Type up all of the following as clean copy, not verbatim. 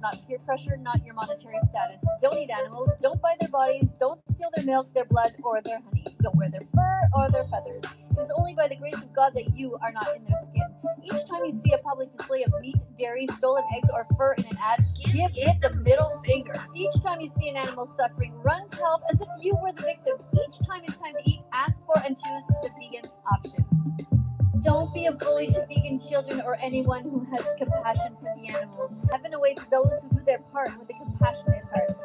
not peer pressure, not your monetary status. Don't eat animals, don't buy their bodies, don't steal their milk, their blood, or their honey. Don't wear their fur or their feathers. It is only by the grace of God that you are not in their skin. Each time you see a public display of meat, dairy, stolen eggs, or fur in an ad, give it the middle finger. Each time you see an animal suffering, run to help as if you were the victim. Each time it's time to eat, ask for and choose the vegan option. Don't be a bully to vegan children or anyone who has compassion for the animals. Heaven awaits those who do their part with a compassionate heart.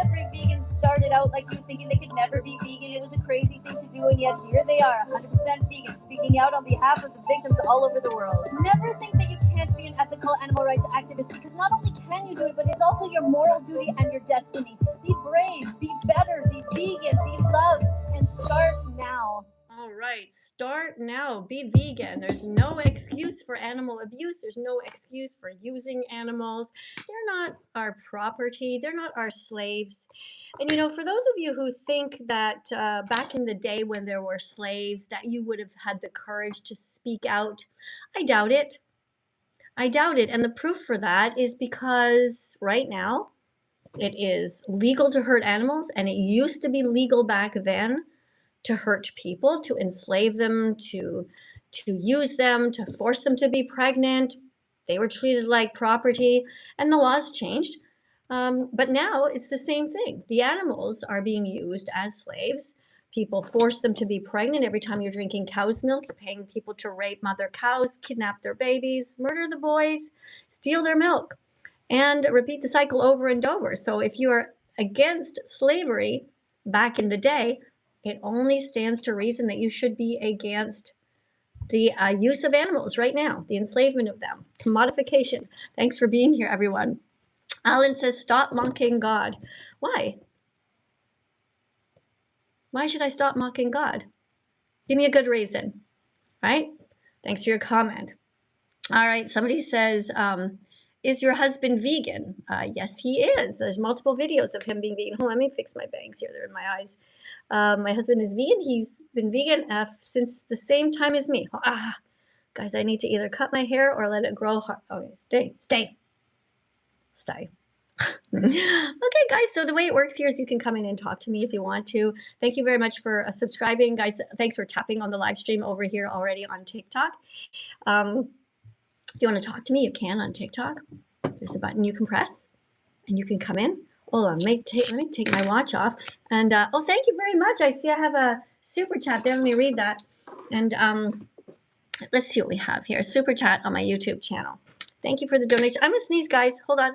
Every vegan started out like you, thinking they could never be vegan. It was a crazy thing to do, and yet here they are, 100% vegan, speaking out on behalf of the victims all over the world. Never think that you can't be an ethical animal rights activist, because not only can you do it, but it's also your moral duty and your destiny. Be brave, be better, be vegan, be loved, and start now. All right, start now. Be vegan. There's no excuse for animal abuse. There's no excuse for using animals. They're not our property. They're not our slaves. And, for those of you who think that back in the day when there were slaves, that you would have had the courage to speak out, I doubt it. I doubt it. And the proof for that is because right now it is legal to hurt animals, and it used to be legal back then to hurt people, to enslave them, to use them, to force them to be pregnant. They were treated like property, and the laws changed. But now it's the same thing. The animals are being used as slaves. People force them to be pregnant. Every time you're drinking cow's milk, you're paying people to rape mother cows, kidnap their babies, murder the boys, steal their milk, and repeat the cycle over and over. So if you are against slavery back in the day, it only stands to reason that you should be against the use of animals right now, the enslavement of them, commodification. Thanks for being here, everyone. Alan says, stop mocking God. Why? Why should I stop mocking God? Give me a good reason, right? Thanks for your comment. All right, somebody says, is your husband vegan? Yes, he is. There's multiple videos of him being vegan. Hold on, let me fix my bangs here. They're in my eyes. My husband is vegan. He's been vegan since the same time as me. Guys, I need to either cut my hair or let it grow. Okay, stay. Okay, guys, so the way it works here is you can come in and talk to me if you want to. Thank you very much for subscribing. Guys, thanks for tapping on the live stream over here already on TikTok. If you want to talk to me, you can on TikTok. There's a button you can press, and you can come in. Hold on, let me take my watch off. And thank you very much. I see I have a super chat there. Let me read that. And let's see what we have here. Super chat on my YouTube channel. Thank you for the donation. I'm gonna sneeze, guys. Hold on.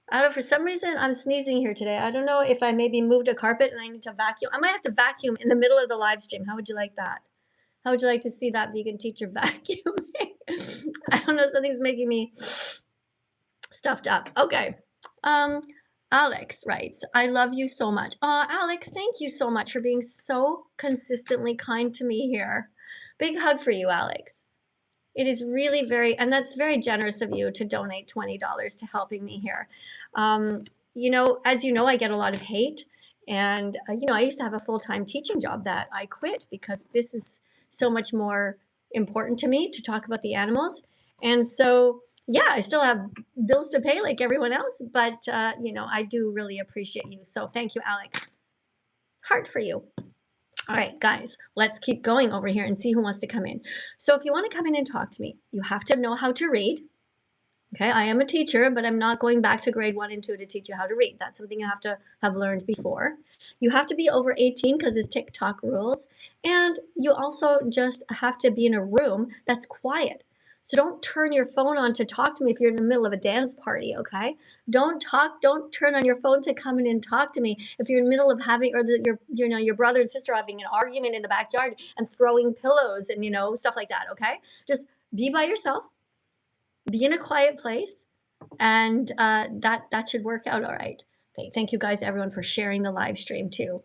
I don't know, for some reason I'm sneezing here today. I don't know if I maybe moved a carpet and I need to vacuum. I might have to vacuum in the middle of the live stream. How would you like that? How would you like to see that vegan teacher vacuuming? I don't know, something's making me stuffed up. Okay. Alex writes, I love you so much. Alex, thank you so much for being so consistently kind to me here. Big hug for you, Alex. It is really and that's very generous of you to donate $20 to helping me here. As you know, I get a lot of hate. And, I used to have a full-time teaching job that I quit because this is so much more important to me to talk about the animals. And so, yeah, I still have bills to pay like everyone else, but, I do really appreciate you. So thank you, Alex. Heart for you. All right, guys, let's keep going over here and see who wants to come in. So if you want to come in and talk to me, you have to know how to read. Okay, I am a teacher, but I'm not going back to grade 1 and 2 to teach you how to read. That's something you have to have learned before. You have to be over 18 because it's TikTok rules. And you also just have to be in a room that's quiet. So don't turn your phone on to talk to me if you're in the middle of a dance party, okay? Don't turn on your phone to come in and talk to me if you're in the middle of having, or your brother and sister having an argument in the backyard and throwing pillows and, stuff like that, okay? Just be by yourself, be in a quiet place, and that should work out all right. Thank you guys, everyone, for sharing the live stream too.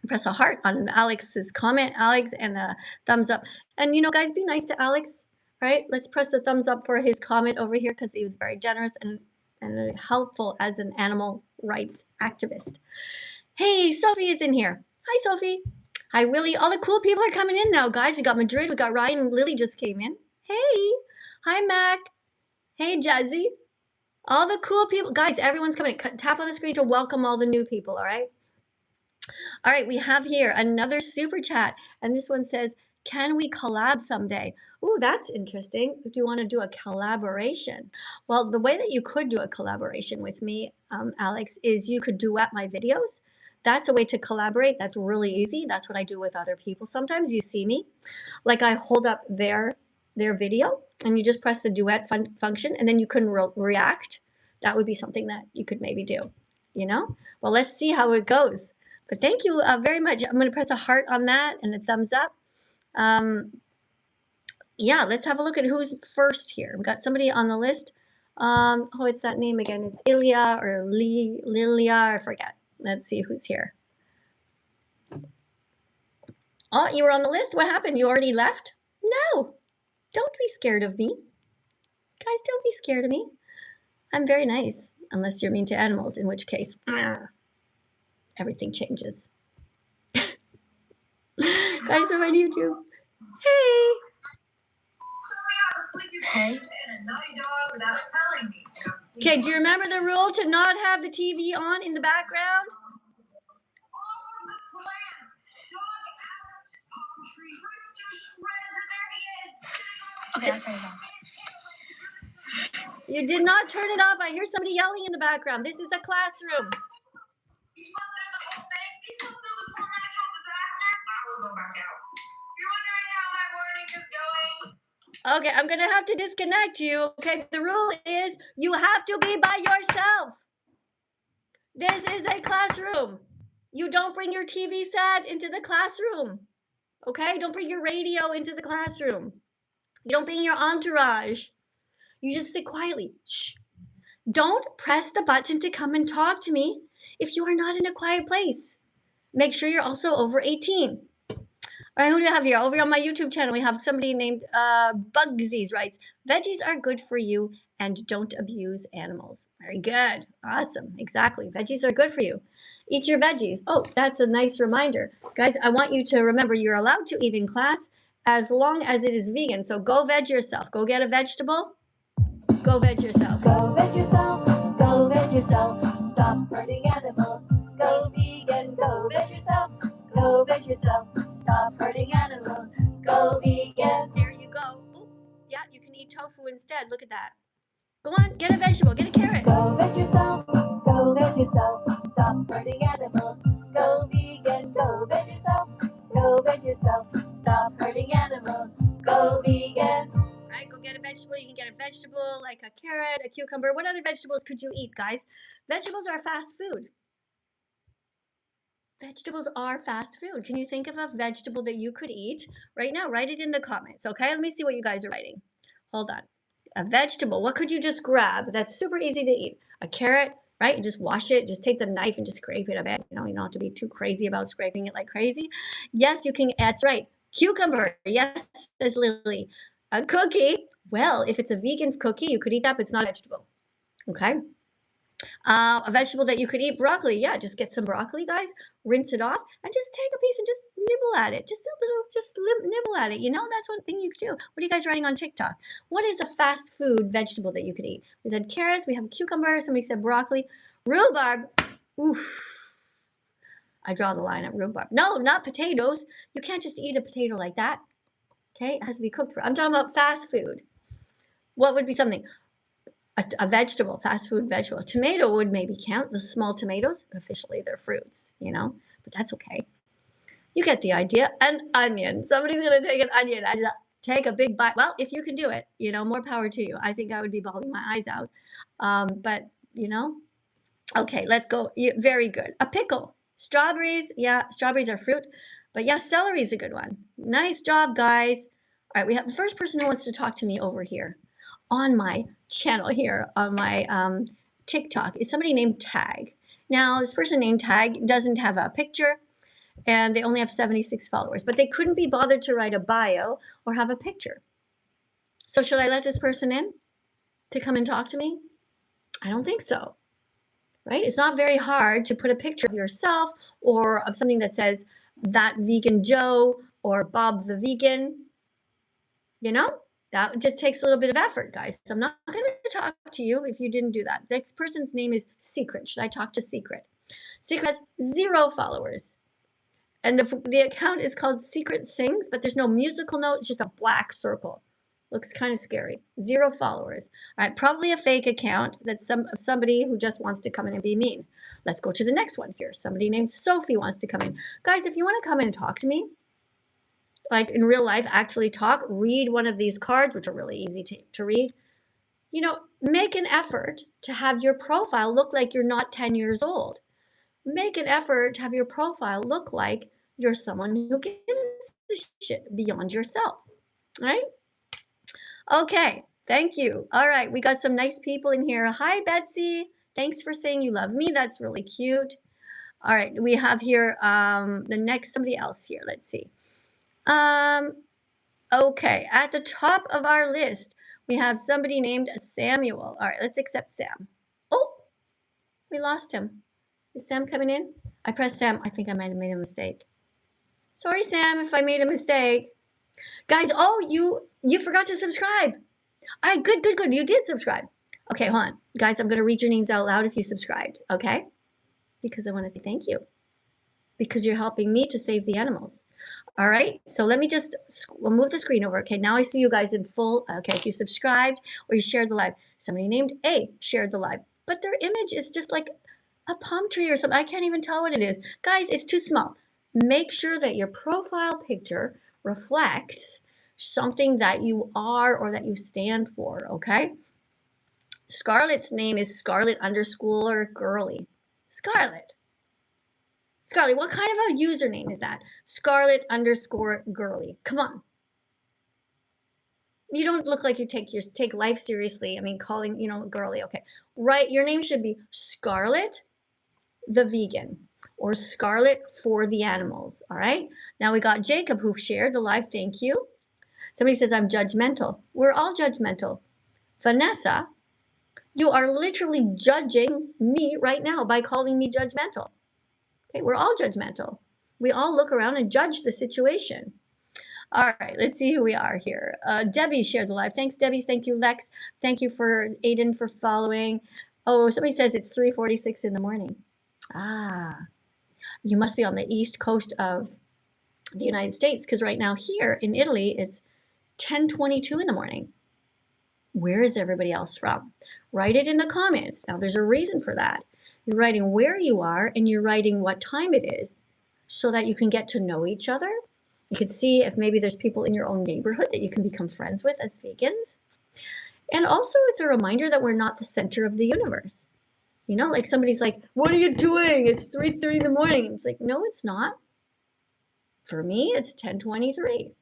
Press a heart on Alex's comment, Alex, and a thumbs up. And, guys, be nice to Alex. Right, let's press a thumbs up for his comment over here because he was very generous and helpful as an animal rights activist. Hey, Sophie is in here. Hi, Sophie. Hi, Willie. All the cool people are coming in now, guys. We got Madrid. We got Ryan. Lily just came in. Hey. Hi, Mac. Hey, Jazzy. All the cool people. Guys, everyone's coming. Tap on the screen to welcome all the new people, all right? All right, we have here another super chat, and this one says, can we collab someday? Ooh, that's interesting. Do you want to do a collaboration? Well, the way that you could do a collaboration with me, Alex, is you could duet my videos. That's a way to collaborate. That's really easy. That's what I do with other people. Sometimes you see me, like I hold up their video, and you just press the duet function, and then you can react. That would be something that you could maybe do, you know? Well, let's see how it goes. But thank you very much. I'm going to press a heart on that and a thumbs up. Yeah, let's have a look at who's first here. We've got somebody on the list. Oh, it's that name again. It's Ilya or Lilia, I forget. Let's see who's here. Oh, you were on the list? What happened? You already left? No, don't be scared of me. Guys, don't be scared of me. I'm very nice, unless you're mean to animals, in which case, everything changes. Guys, I'm on YouTube. Hey. Hey. Okay, do you remember the rule to not have the TV on in the background? Okay, I'll turn it off. You did not turn it off. I hear somebody yelling in the background. This is a classroom. You slept through this whole thing? You slept through this whole natural disaster? I will go back out. If you're wondering how my morning is going. Okay, I'm going to have to disconnect you. Okay, the rule is you have to be by yourself. This is a classroom. You don't bring your TV set into the classroom. Okay, don't bring your radio into the classroom. You don't bring your entourage. You just sit quietly. Shh. Don't press the button to come and talk to me if you are not in a quiet place. Make sure you're also over 18. All right, who do you have here? Over on my YouTube channel, we have somebody named Bugsies writes, veggies are good for you and don't abuse animals. Very good. Awesome. Exactly. Veggies are good for you. Eat your veggies. Oh, that's a nice reminder. Guys, I want you to remember you're allowed to eat in class as long as it is vegan. So go veg yourself. Go get a vegetable. Go veg yourself. Go veg yourself. Go veg yourself. Stop hurting animals. Go vegan. Go veg yourself. Go veg yourself. Stop hurting animals. Go vegan. There you go. Ooh, yeah, you can eat tofu instead. Look at that. Go on, get a vegetable. Get a carrot. Go veg yourself. Go veg yourself. Stop hurting animals. Go vegan. Go veg yourself. Go veg yourself. Stop hurting animals. Go vegan. Right, go get a vegetable. You can get a vegetable like a carrot, a cucumber. What other vegetables could you eat, guys? Vegetables are fast food. Vegetables are fast food. Can you think of a vegetable that you could eat right now? Write it in the comments, okay? Let me see what you guys are writing. Hold on. A vegetable. What could you just grab? That's super easy to eat. A carrot, right? You just wash it. Just take the knife and just scrape it a bit. You don't have to be too crazy about scraping it like crazy. Yes, you can. That's right. Cucumber. Yes, says Lily. A cookie. Well, if it's a vegan cookie, you could eat that, but it's not a vegetable. Okay. A vegetable that you could eat, broccoli. Yeah, just get some broccoli, guys. Rinse it off and just take a piece and just nibble at it. Just a little, just nibble at it. You know, that's one thing you could do. What are you guys writing on TikTok? What is a fast food vegetable that you could eat? We said carrots. We have cucumber. Somebody said broccoli. Rhubarb. Oof. I draw the line at rhubarb. No, not potatoes. You can't just eat a potato like that. Okay, it has to be cooked for. I'm talking about fast food. What would be something? A vegetable, fast food vegetable. Tomato would maybe count. The small tomatoes, officially they're fruits, you know, but that's okay. You get the idea. An onion. Somebody's going to take an onion and take a big bite. Well, if you can do it, you know, more power to you. I think I would be bawling my eyes out. But, you know, okay, let's go. Very good. A pickle. Strawberries. Yeah, strawberries are fruit. But yeah, celery is a good one. Nice job, guys. All right, we have the first person who wants to talk to me over here on my channel here on my TikTok is somebody named Tag. Now, this person named Tag doesn't have a picture and they only have 76 followers, but they couldn't be bothered to write a bio or have a picture. So should I let this person in to come and talk to me? I don't think so, right? It's not very hard to put a picture of yourself or of something that says That Vegan Joe or Bob the Vegan, you know? That just takes a little bit of effort, guys. So I'm not going to talk to you if you didn't do that. This person's name is Secret. Should I talk to Secret? Secret has 0 followers. And the account is called Secret Sings, but there's no musical note. It's just a black circle. Looks kind of scary. 0 followers. All right, probably a fake account that's somebody who just wants to come in and be mean. Let's go to the next one here. Somebody named Sophie wants to come in. Guys, if you want to come in and talk to me, like in real life, actually talk, read one of these cards, which are really easy to read. You know, make an effort to have your profile look like you're not 10 years old. Make an effort to have your profile look like you're someone who gives a shit beyond yourself. All right? Okay, thank you. All right, we got some nice people in here. Hi, Betsy. Thanks for saying you love me. That's really cute. All right, we have here the next somebody else here. Let's see. Okay, at the top of our list, we have somebody named Samuel. All right, let's accept Sam. Oh, we lost him. Is Sam coming in? I pressed Sam. I think I might have made a mistake. Sorry, Sam, if I made a mistake. Guys, oh, you forgot to subscribe. All right, good. You did subscribe. Okay, hold on. Guys, I'm going to read your names out loud if you subscribed, okay? Because I want to say thank you. Because you're helping me to save the animals. All right, so let me just we'll move the screen over. Okay, now I see you guys in full. Okay, if you subscribed or you shared the live. Somebody named A shared the live, but their image is just like a palm tree or something. I can't even tell what it is. Guys, it's too small. Make sure that your profile picture reflects something that you are or that you stand for, okay? Scarlett's name is Scarlett_girly. Scarlett, what kind of a username is that? Scarlett_girly. Come on. You don't look like you take life seriously. I mean, calling, girly. Okay. Right. Your name should be Scarlett the Vegan or Scarlett for the Animals. All right. Now we got Jacob who shared the live. Thank you. Somebody says I'm judgmental. We're all judgmental. Vanessa, you are literally judging me right now by calling me judgmental. Okay, we're all judgmental. We all look around and judge the situation. All right, let's see who we are here. Debbie shared the live. Thanks, Debbie. Thank you, Lex. Thank you for Aiden for following. Oh, somebody says it's 3:46 in the morning. Ah, you must be on the east coast of the United States because right now here in Italy, it's 10:22 in the morning. Where is everybody else from? Write it in the comments. Now, there's a reason for that. You're writing where you are and you're writing what time it is so that you can get to know each other. You can see if maybe there's people in your own neighborhood that you can become friends with as vegans. And also, it's a reminder that we're not the center of the universe. Like somebody's like, what are you doing? It's 3:30 in the morning. It's like, no, it's not. For me, it's 10:23.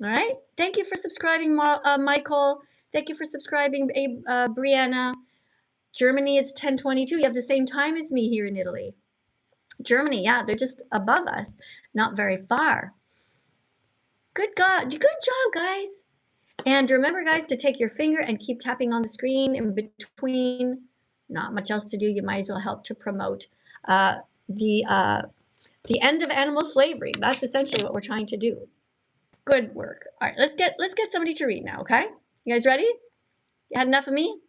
All right. Thank you for subscribing, Michael. Thank you for subscribing, Brianna. Germany, it's 10:22. You have the same time as me here in Italy. Germany, yeah, they're just above us, not very far. Good job, guys. And remember, guys, to take your finger and keep tapping on the screen in between. Not much else to do. You might as well help to promote the end of animal slavery. That's essentially what we're trying to do. Good work. All right, let's get somebody to read now, okay? You guys ready? You had enough of me?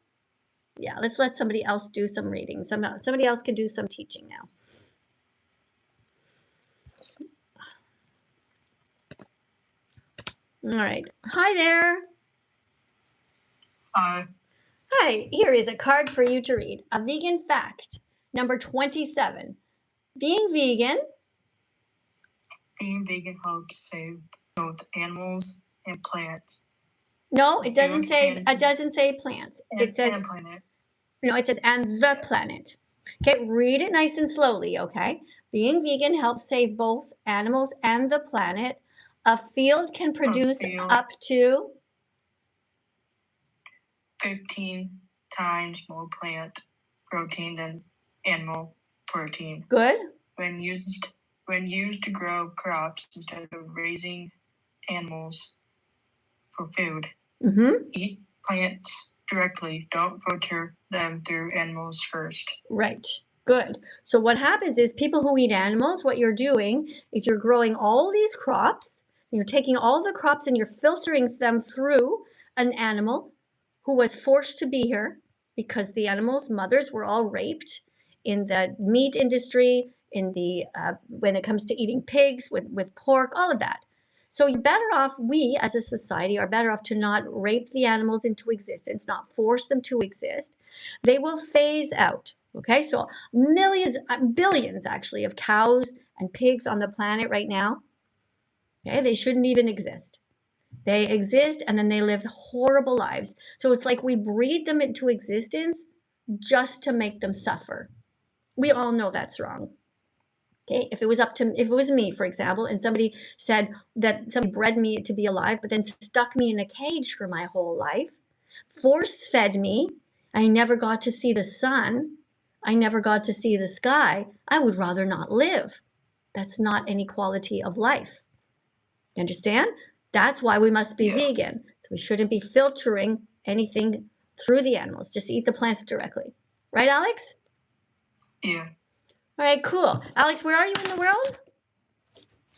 Yeah, let's let somebody else do some reading. Somebody else can do some teaching now. All right. Hi there. Hi. Hi, here is a card for you to read. A vegan fact, number 27. Being vegan helps save both animals and plants. No, it doesn't say plants. It says and planet. No, it says and the planet. Okay, read it nice and slowly, okay? Being vegan helps save both animals and the planet. A field can produce up to 15 times more plant protein than animal protein. Good. When used to grow crops instead of raising animals for food. Mm-hmm. Eat plants directly. Don't filter them through animals first. Right. Good. So what happens is people who eat animals, what you're doing is you're growing all these crops You're taking all the crops and you're filtering them through an animal who was forced to be here because the animals' mothers were all raped in the meat industry, in the when it comes to eating pigs, with pork, all of that. So you're better off, we as a society are better off to not rape the animals into existence, not force them to exist. They will phase out. Okay, so millions, billions actually of cows and pigs on the planet right now. Okay, they shouldn't even exist. They exist and then they live horrible lives. So it's like we breed them into existence just to make them suffer. We all know that's wrong. Okay, if it was me, for example, and somebody said that somebody bred me to be alive, but then stuck me in a cage for my whole life, force fed me, I never got to see the sun, I never got to see the sky, I would rather not live. That's not any quality of life. You understand? That's why we must be vegan. So we shouldn't be filtering anything through the animals. Just eat the plants directly. Right, Alex? Yeah. All right, cool. Alex, where are you in the world?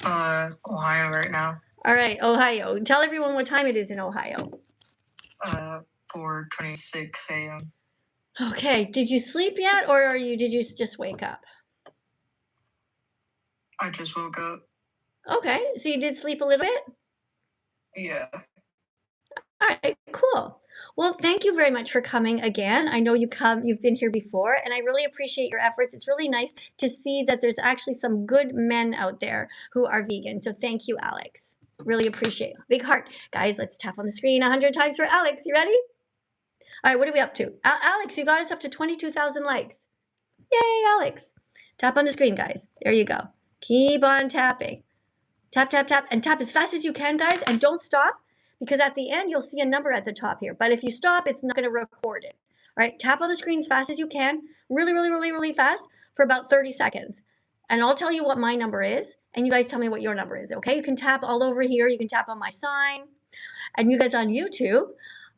Ohio right now. All right, Ohio. Tell everyone what time it is in Ohio. 4:26 a.m. Okay. Did you sleep yet, or did you just wake up? I just woke up. Okay. So you did sleep a little bit? Yeah. All right, cool. Well, thank you very much for coming again. I know you've been here before, and I really appreciate your efforts. It's really nice to see that there's actually some good men out there who are vegan. So thank you, Alex. Really appreciate it. Big heart. Guys, let's tap on the screen 100 times for Alex. You ready? All right, what are we up to? Alex, you got us up to 22,000 likes. Yay, Alex. Tap on the screen, guys. There you go. Keep on tapping. Tap, tap, tap, and tap as fast as you can, guys, and don't stop, because at the end, you'll see a number at the top here. But if you stop, it's not going to record it. All right, tap on the screen as fast as you can, really, really, really, really fast for about 30 seconds. And I'll tell you what my number is, and you guys tell me what your number is, okay? You can tap all over here. You can tap on my sign. And you guys on YouTube,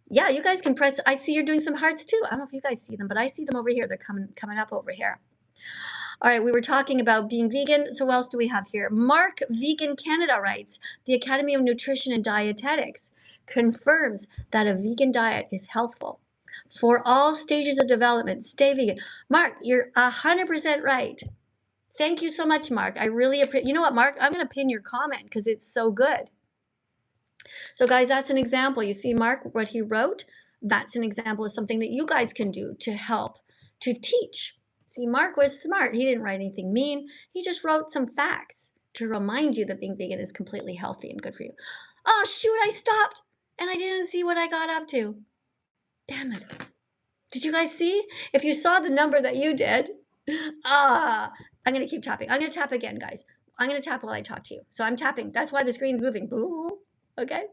yeah, you guys can press. I see you're doing some hearts too. I don't know if you guys see them, but I see them over here. They're coming up over here. All right, we were talking about being vegan. So what else do we have here? Mark Vegan Canada writes, the Academy of Nutrition and Dietetics confirms that a vegan diet is healthful for all stages of development. Stay vegan. Mark, you're 100% right. Thank you so much, Mark. I really appreciate. You know what, Mark? I'm going to pin your comment because it's so good. So guys, that's an example. You see, Mark, what he wrote? That's an example of something that you guys can do to help, to teach. See, Mark was smart. He didn't write anything mean. He just wrote some facts to remind you that being vegan is completely healthy and good for you. Oh, shoot, I stopped and I didn't see what I got up to. Damn it. Did you guys see? If you saw the number that you did, I'm going to keep tapping. I'm going to tap again, guys. I'm going to tap while I talk to you. So I'm tapping. That's why the screen's moving. Okay.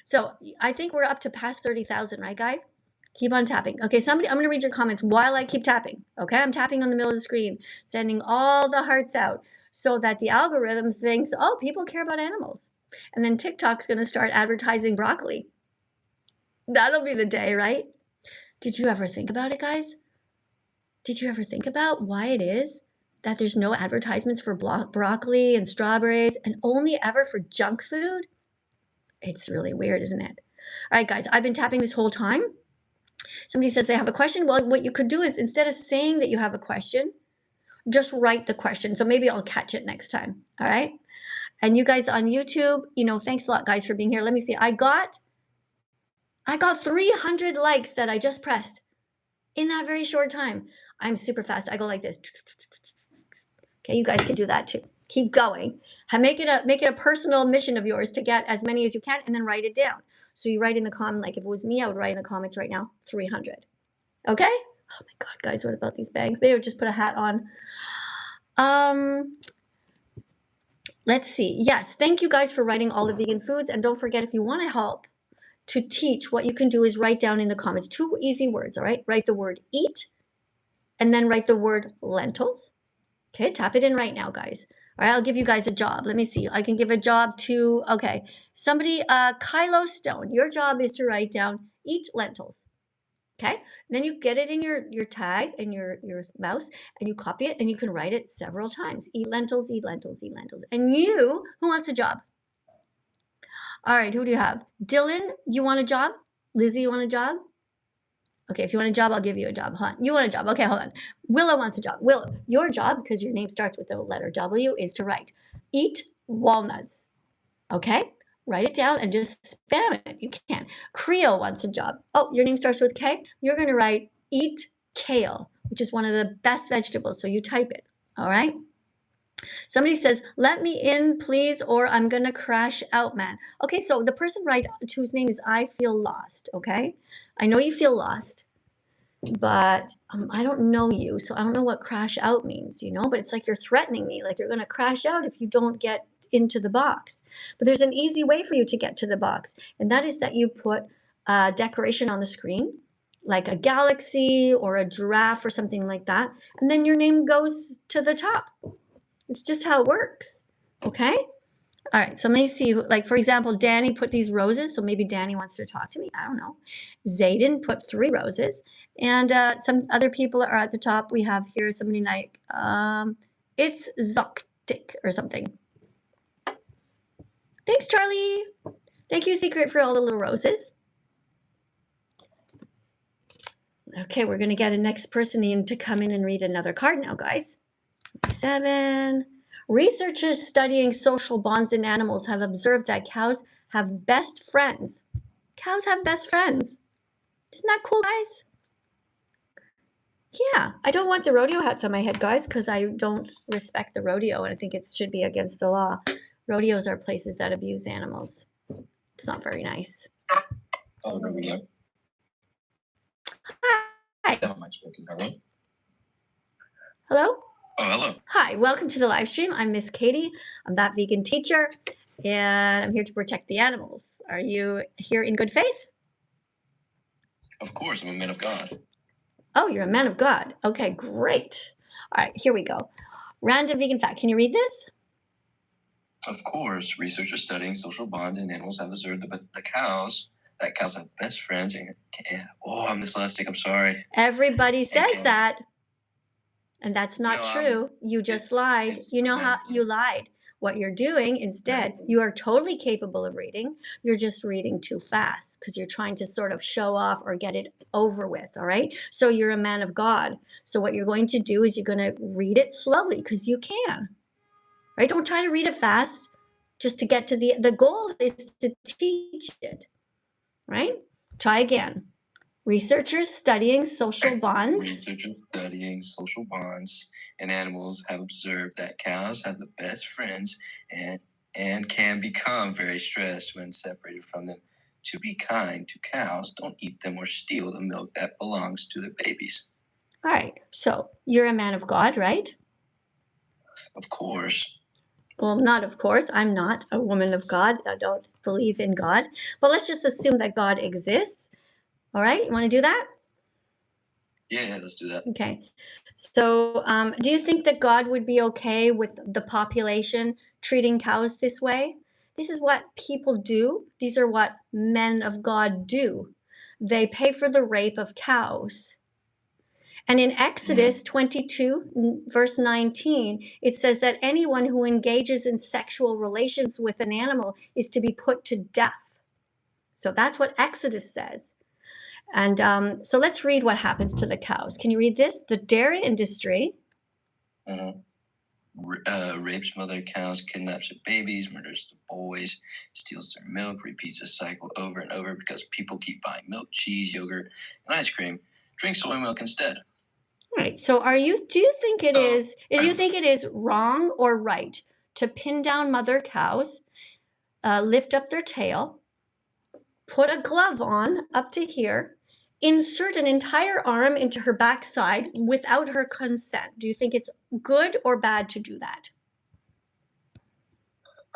So I think we're up to past 30,000, right, guys? Keep on tapping. Okay, I'm going to read your comments while I keep tapping. Okay, I'm tapping on the middle of the screen, sending all the hearts out so that the algorithm thinks, oh, people care about animals. And then TikTok's going to start advertising broccoli. That'll be the day, right? Did you ever think about it, guys? Did you ever think about why it is that there's no advertisements for broccoli and strawberries and only ever for junk food? It's really weird, isn't it? All right, guys, I've been tapping this whole time. Somebody says they have a question. Well, what you could do is instead of saying that you have a question, just write the question. So maybe I'll catch it next time. All right. And you guys on YouTube, thanks a lot, guys, for being here. Let me see. I got 300 likes that I just pressed in that very short time. I'm super fast. I go like this. Okay, you guys can do that too. Keep going. Make it a personal mission of yours to get as many as you can and then write it down. So you write in the comment, like if it was me, I would write in the comments right now, 300. Okay? Oh my God, guys, what about these bangs? They would just put a hat on. Let's see. Yes, thank you guys for writing all the vegan foods. And don't forget, if you want to help to teach, what you can do is write down in the comments 2 easy words, all right? Write the word eat and then write the word lentils. Okay, tap it in right now, guys. All right, I'll give you guys a job. Let me see. I can give a job to, okay, somebody, Kylo Stone. Your job is to write down eat lentils. Okay, then you get it in your tag and your mouse and you copy it and you can write it several times. Eat lentils, eat lentils, eat lentils. And you, who wants a job? All right, who do you have? Dylan, you want a job? Lizzie, you want a job? Okay, if you want a job, I'll give you a job. Hold on. You want a job? Okay, hold on. Willow wants a job. Willow, your job, because your name starts with the letter W, is to write eat walnuts. Okay? Write it down and just spam it. You can. Creo wants a job. Oh, your name starts with K? You're going to write eat kale, which is one of the best vegetables. So you type it. All right? Somebody says, let me in, please, or I'm going to crash out, man. Okay, so the person whose name is I Feel Lost, okay? I know you feel lost, but I don't know you, so I don't know what crash out means, but it's like you're threatening me, like you're going to crash out if you don't get into the box. But there's an easy way for you to get to the box, and that is that you put a decoration on the screen, like a galaxy or a giraffe or something like that, and then your name goes to the top. It's just how it works, okay? All right, so let me see, like for example, Danny put these roses, so maybe Danny wants to talk to me, I don't know. Zayden put 3 roses, and some other people are at the top. We have here somebody like, it's Zoctic or something. Thanks, Charlie. Thank you, Secret, for all the little roses. Okay, we're gonna get a next person in to come in and read another card now, guys. 7. Researchers studying social bonds in animals have observed that cows have best friends. Cows have best friends. Isn't that cool, guys? Yeah, I don't want the rodeo hats on my head, guys, because I don't respect the rodeo, and I think it should be against the law. Rodeos are places that abuse animals. It's not very nice. Oh, rodeo. Hi. Am I speaking? Hello? Hello? Oh, hello. Hi, welcome to the live stream. I'm Miss Katie. I'm that vegan teacher, and I'm here to protect the animals. Are you here in good faith? Of course, I'm a man of God. Oh, you're a man of God. Okay, great. All right, here we go. Random vegan fact. Can you read this? Of course, researchers studying social bonds in animals have observed that cows have best friends and I'm dyslexic, I'm sorry. Everybody says that. And that's not No, true. You just lied. You know how you lied. What you're doing instead, you are totally capable of reading. You're just reading too fast because you're trying to sort of show off or get it over with, all right? So you're a man of God. So what you're going to do is you're going to read it slowly because you can, right? Don't try to read it fast just to get to the goal is to teach it, right? Try again. Researchers studying social bonds. Researchers studying social bonds in animals have observed that cows have the best friends and can become very stressed when separated from them. To be kind to cows, don't eat them or steal the milk that belongs to their babies. All right, so you're a man of God, right? Of course. Well, not of course. I'm not a woman of God. I don't believe in God. But let's just assume that God exists. All right, you want to do that? Yeah, let's do that. Okay. So do you think that God would be okay with the population treating cows this way? This is what people do. These are what men of God do. They pay for the rape of cows. And in Exodus 22, verse 19, it says that anyone who engages in sexual relations with an animal is to be put to death. So that's what Exodus says. And so let's read what happens to the cows. Can you read this? The dairy industry. Rapes mother cows, kidnaps their babies, murders the boys, steals their milk, repeats the cycle over and over because people keep buying milk, cheese, yogurt, and ice cream. Drink soy milk instead. All right. So do you think it is wrong or right to pin down mother cows, lift up their tail, put a glove on up to here, insert an entire arm into her backside without her consent? Do you think it's good or bad to do that?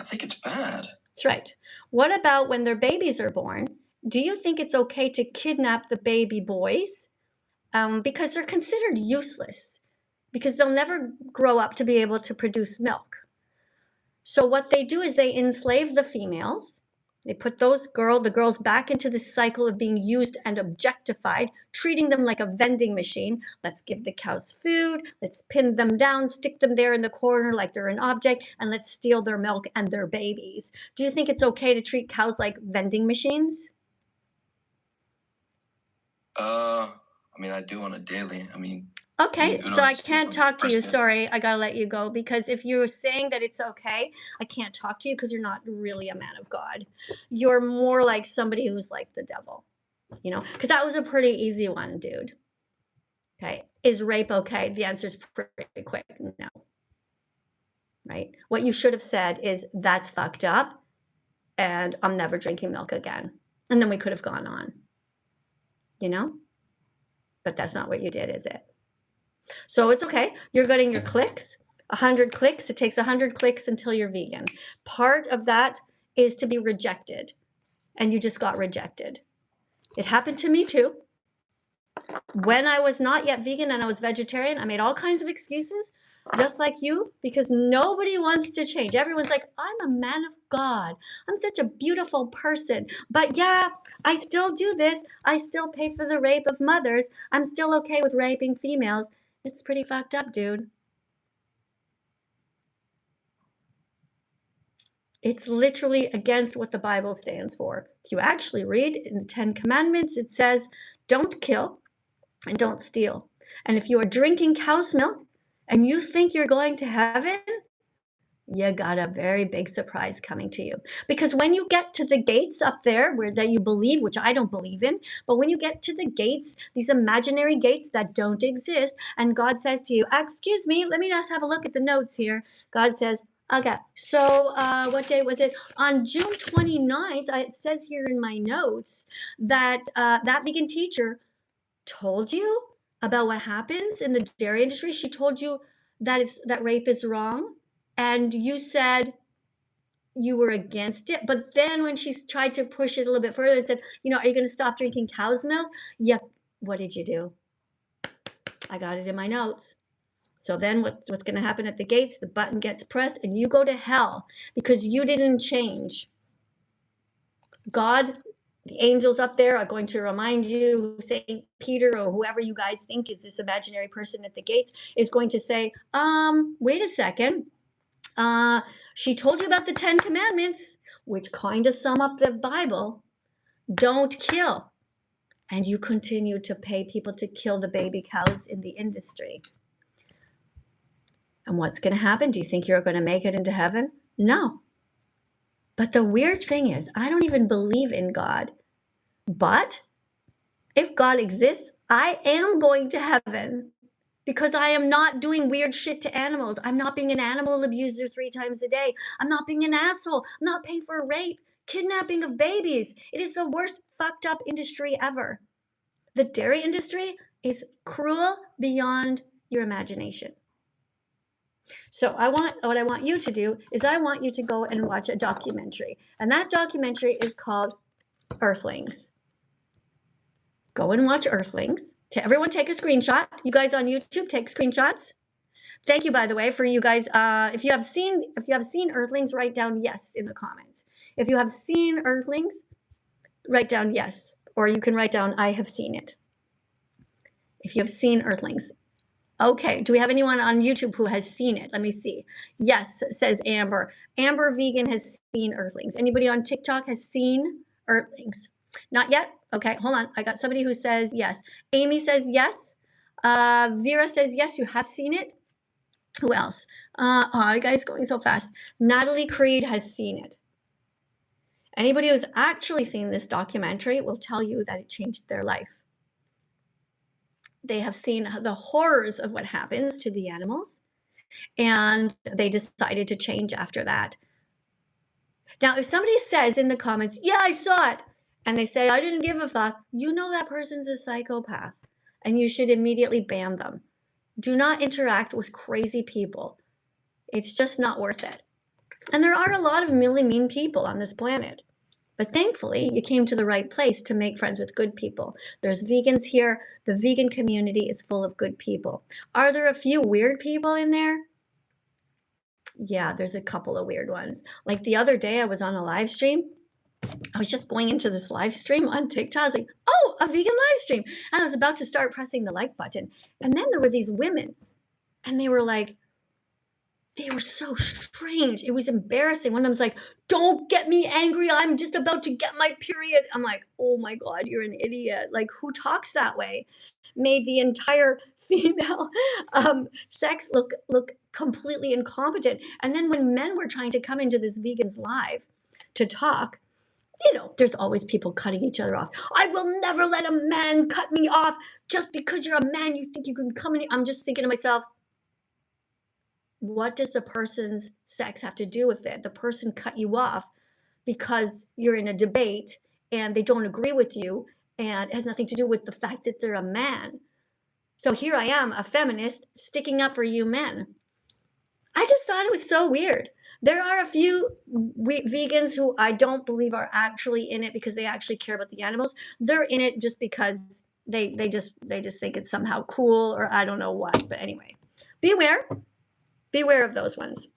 I think it's bad. That's right. What about when their babies are born? Do you think it's okay to kidnap the baby boys? Because they're considered useless, because they'll never grow up to be able to produce milk. So what they do is they enslave the females, They put the girls back into the cycle of being used and objectified, treating them like a vending machine. Let's give the cows food, let's pin them down, stick them there in the corner like they're an object, and let's steal their milk and their babies. Do you think it's okay to treat cows like vending machines? I mean, I do on a daily. I mean, Okay, you so don't I speak can't on talk to you. person. Sorry, I gotta let you go, because if you're saying that it's okay, I can't talk to you because you're not really a man of God. You're more like somebody who's like the devil, because that was a pretty easy one, dude. Okay, is rape okay? The answer is pretty quick, no. Right? What you should have said is, that's fucked up, and I'm never drinking milk again. And then we could have gone on, but that's not what you did, is it? So it's okay. You're getting your clicks, 100 clicks. It takes 100 clicks until you're vegan. Part of that is to be rejected, and you just got rejected. It happened to me too. When I was not yet vegan and I was vegetarian, I made all kinds of excuses, just like you, because nobody wants to change. Everyone's like, I'm a man of God. I'm such a beautiful person. But yeah, I still do this. I still pay for the rape of mothers. I'm still okay with raping females. It's pretty fucked up, dude. It's literally against what the Bible stands for. If you actually read in the 10 Commandments, it says, don't kill and don't steal. And if you are drinking cow's milk and you think you're going to heaven, you got a very big surprise coming to you. Because when you get to the gates up there that you believe, which I don't believe in, but when you get to the gates, these imaginary gates that don't exist, and God says to you, excuse me, let me just have a look at the notes here. God says, okay, so what day was it? On June 29th, it says here in my notes that that vegan teacher told you about what happens in the dairy industry. She told you that rape is wrong, and you said you were against it. But then when she tried to push it a little bit further and said, are you going to stop drinking cow's milk? Yep. What did you do? I got it in my notes. So then what's going to happen at the gates? The button gets pressed and you go to hell because you didn't change. God, the angels up there are going to remind you, St. Peter or whoever you guys think is this imaginary person at the gates is going to say, wait a second. She told you about the 10 Commandments, which kind of sum up the Bible. Don't kill. And you continue to pay people to kill the baby cows in the industry. And what's going to happen? Do you think you're going to make it into heaven? No. But the weird thing is, I don't even believe in God. But if God exists, I am going to heaven. Because I am not doing weird shit to animals. I'm not being an animal abuser 3 times a day. I'm not being an asshole. I'm not paying for rape, kidnapping of babies. It is the worst fucked up industry ever. The dairy industry is cruel beyond your imagination. So what I want you to do is I want you to go and watch a documentary. And that documentary is called Earthlings. Go and watch Earthlings. Everyone take a screenshot. You guys on YouTube, take screenshots. Thank you, by the way, for you guys. If you have seen Earthlings, write down yes in the comments. If you have seen Earthlings, write down yes. Or you can write down I have seen it. If you have seen Earthlings. Okay, do we have anyone on YouTube who has seen it? Let me see. Yes, says Amber. Amber Vegan has seen Earthlings. Anybody on TikTok has seen Earthlings? Not yet? Okay, hold on. I got somebody who says yes. Amy says yes. Vera says yes, you have seen it. Who else? You guys going so fast. Natalie Creed has seen it. Anybody who's actually seen this documentary will tell you that it changed their life. They have seen the horrors of what happens to the animals, and they decided to change after that. Now, if somebody says in the comments, yeah, I saw it, and they say, I didn't give a fuck, you know that person's a psychopath, and you should immediately ban them. Do not interact with crazy people. It's just not worth it. And there are a lot of really mean people on this planet. But thankfully, you came to the right place to make friends with good people. There's vegans here. The vegan community is full of good people. Are there a few weird people in there? Yeah, there's a couple of weird ones. Like the other day, I was on a live stream, I was just going into this live stream on TikTok. I was like, oh, a vegan live stream. And I was about to start pressing the like button. And then there were these women, and they were like, they were so strange. It was embarrassing. One of them was like, don't get me angry. I'm just about to get my period. I'm like, oh my God, you're an idiot. Like, who talks that way? Made the entire female sex look completely incompetent. And then when men were trying to come into this vegans live to talk, you know, there's always people cutting each other off. I will never let a man cut me off. Just because you're a man, you think you can come in. I'm just thinking to myself, what does the person's sex have to do with it? The person cut you off because you're in a debate and they don't agree with you, and it has nothing to do with the fact that they're a man. So here I am, a feminist, sticking up for you men. I just thought it was so weird. There are a few vegans who I don't believe are actually in it because they actually care about the animals. They're in it just because they just think it's somehow cool, or I don't know what. But anyway, beware of those ones.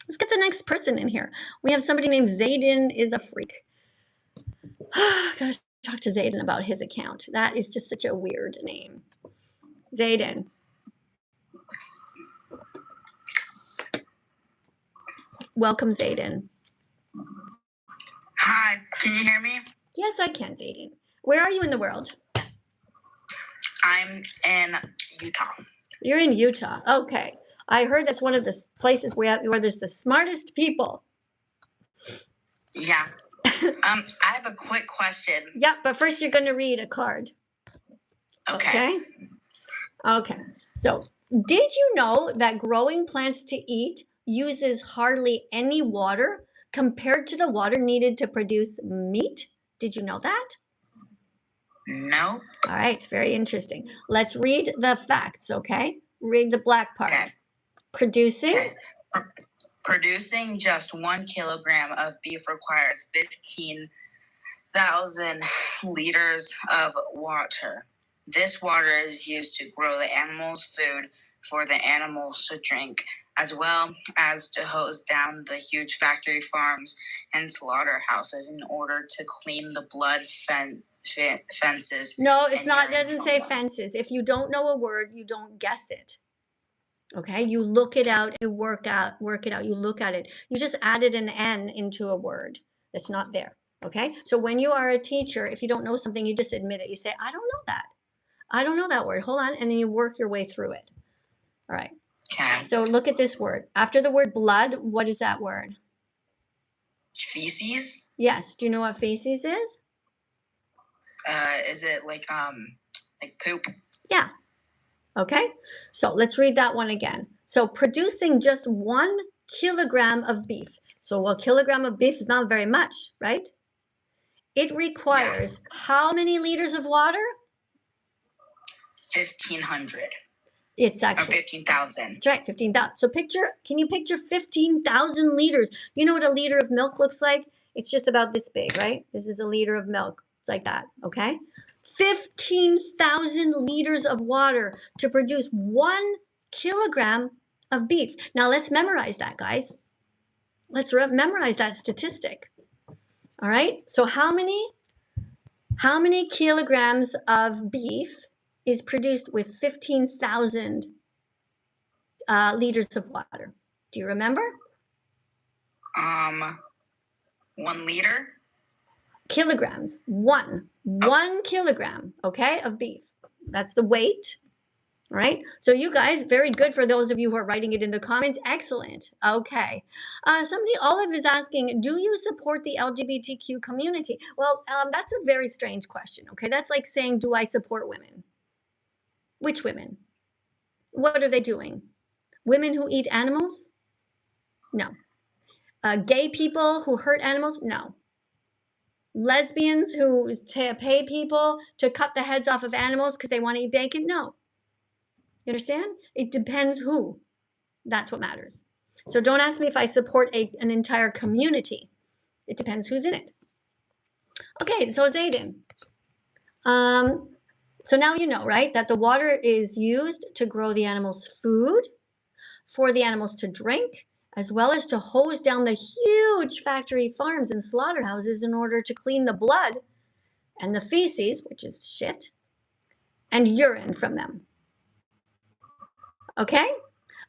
Let's get the next person in here. We have somebody named Zayden is a freak. Gotta talk to Zayden about his account. That is just such a weird name. Zayden. Welcome, Zayden. Hi, can you hear me? Yes, I can, Zayden. Where are you in the world? I'm in Utah. You're in Utah. Okay. I heard that's one of the places where there's the smartest people. Yeah. I have a quick question. Yeah, but first you're going to read a card. Okay. Okay. So, did you know that growing plants to eat uses hardly any water compared to the water needed to produce meat? Did you know that? No. All right, it's very interesting. Let's read the facts, okay? Read the black part. Okay. Producing just 1 kilogram of beef requires 15,000 liters of water. This water is used to grow the animals' food for the animals to drink, as well as to hose down the huge factory farms and slaughterhouses in order to clean the blood fences. No, it's not. It doesn't say fences. If you don't know a word, you don't guess it. Okay, you look it out, you work it out, you look at it. You just added an N into a word that's not there. Okay, so when you are a teacher, if you don't know something, you just admit it. You say, I don't know that. I don't know that word. Hold on. And then you work your way through it. All right. Okay. So look at this word. After the word blood, what is that word? Feces? Yes. Do you know what feces is? Is it like poop? Yeah. Okay. So let's read that one again. So producing just 1 kilogram of beef. So 1 kilogram of beef is not very much, right? It requires how many liters of water? 1,500. It's actually 15,000. That's right, 15,000. So can you picture 15,000 liters? You know what a liter of milk looks like? It's just about this big, right? This is a liter of milk. It's like that, okay? 15,000 liters of water to produce 1 kilogram of beef. Now let's memorize that, guys. Let's memorize that statistic. All right? So how many kilograms of beef is produced with 15,000 liters of water? Do you remember? 1 liter? Kilograms. One kilogram, okay, of beef. That's the weight, right? So you guys, very good for those of you who are writing it in the comments. Excellent. Okay. Olive is asking, do you support the LGBTQ community? Well, that's a very strange question, okay? That's like saying, do I support women? Which women? What are they doing? Women who eat animals? No. Gay people who hurt animals? No. Lesbians who pay people to cut the heads off of animals because they want to eat bacon? No. You understand? It depends who. That's what matters. So don't ask me if I support an entire community. It depends who's in it. Okay, so Zayden. So now you know, right, that the water is used to grow the animals' food, for the animals to drink, as well as to hose down the huge factory farms and slaughterhouses in order to clean the blood and the feces, which is shit, and urine from them. Okay?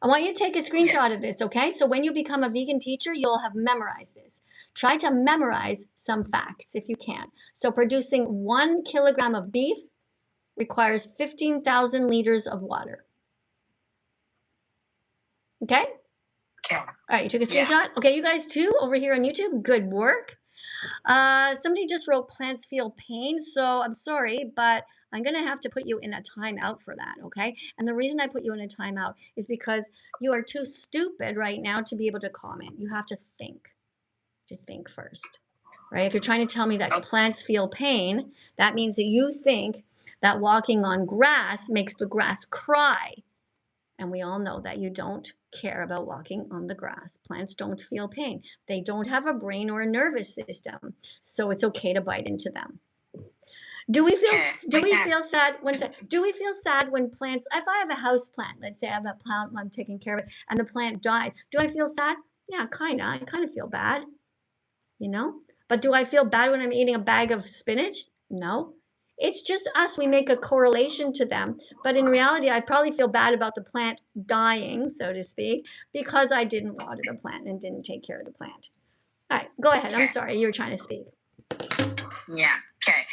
I want you to take a screenshot of this, okay? So when you become a vegan teacher, you'll have memorized this. Try to memorize some facts if you can. So producing 1 kilogram of beef requires 15,000 liters of water. Okay? Yeah. All right, you took a screenshot? Okay, you guys too over here on YouTube, good work. Somebody just wrote plants feel pain, so I'm sorry, but I'm going to have to put you in a timeout for that, okay? And the reason I put you in a timeout is because you are too stupid right now to be able to comment. You have to think first, right? If you're trying to tell me that plants feel pain, that means that you think that walking on grass makes the grass cry. And we all know that you don't care about walking on the grass. Plants don't feel pain. They don't have a brain or a nervous system, so it's okay to bite into them. Do we feel sad when plants, if I have a house plant, let's say I have a plant, I'm taking care of it, and the plant dies, do I feel sad? Yeah, kind of. I kind of feel bad, you know? But do I feel bad when I'm eating a bag of spinach? No. It's just us. We make a correlation to them. But in reality, I probably feel bad about the plant dying, so to speak, because I didn't water the plant and didn't take care of the plant. All right, go ahead. I'm sorry. You were trying to speak. Yeah. Okay.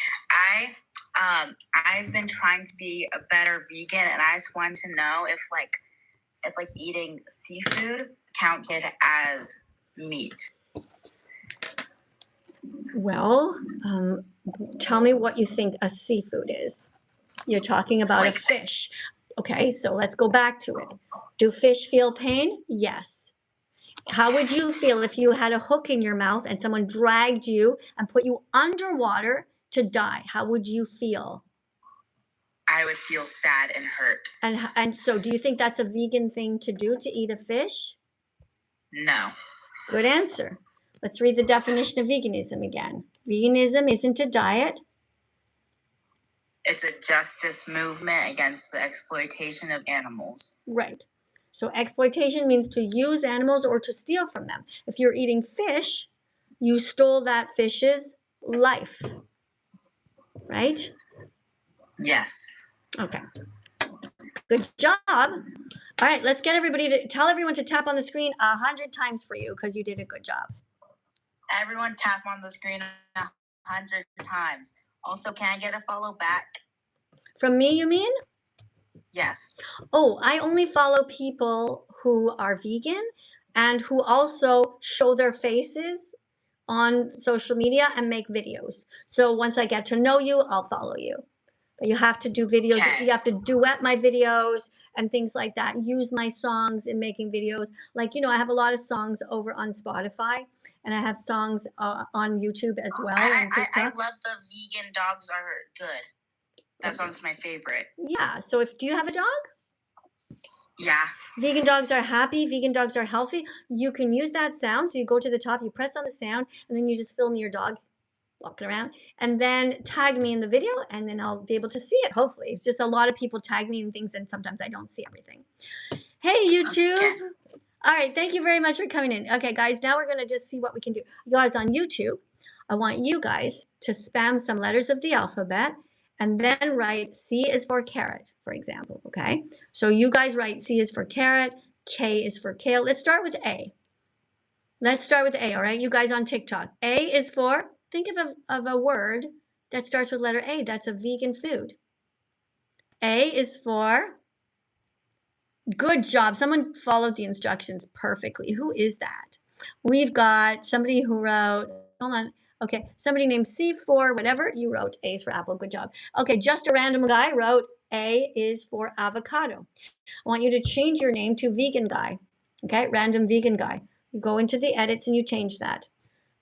I've been trying to be a better vegan, and I just wanted to know if eating seafood counted as meat. Well, tell me what you think a seafood is. You're talking about a fish. Okay, so let's go back to it. Do fish feel pain? Yes. How would you feel if you had a hook in your mouth and someone dragged you and put you underwater to die? How would you feel? I would feel sad and hurt. And so do you think that's a vegan thing to do, to eat a fish? No. Good answer. Let's read the definition of veganism again. Veganism isn't a diet. It's a justice movement against the exploitation of animals. Right. So exploitation means to use animals or to steal from them. If you're eating fish, you stole that fish's life. Right? Yes. Okay. Good job. All right, let's get everybody to tell everyone to tap on the screen 100 times for you because you did a good job. Everyone tap on the screen 100 times. Also, can I get a follow back? From me, you mean? Yes. Oh, I only follow people who are vegan and who also show their faces on social media and make videos. So once I get to know you, I'll follow you. But you have to do videos. Okay. You have to duet my videos and things like that. Use my songs in making videos. Like, you know, I have a lot of songs over on Spotify, and I have songs on YouTube as well. I love the vegan dogs are good. That song's my favorite. Yeah. So do you have a dog? Yeah. Vegan dogs are happy. Vegan dogs are healthy. You can use that sound. So you go to the top, you press on the sound, and then you just film your dog walking around, and then tag me in the video, and then I'll be able to see it. Hopefully, it's just a lot of people tag me in things, and sometimes I don't see everything. Hey, YouTube. Okay. All right, thank you very much for coming in. Okay, guys, now we're gonna just see what we can do. You guys on YouTube, I want you guys to spam some letters of the alphabet, and then write C is for carrot, for example. Okay, so you guys write C is for carrot, K is for kale. Let's start with A. Let's start with A. All right, you guys on TikTok. A is for. Think of a word that starts with letter A. That's a vegan food. A is for, good job. Someone followed the instructions perfectly. Who is that? We've got somebody who wrote, hold on. Okay, somebody named C4, whatever. You wrote A is for apple. Good job. Okay, just a random guy wrote A is for avocado. I want you to change your name to vegan guy. Okay, random vegan guy. You go into the edits and you change that.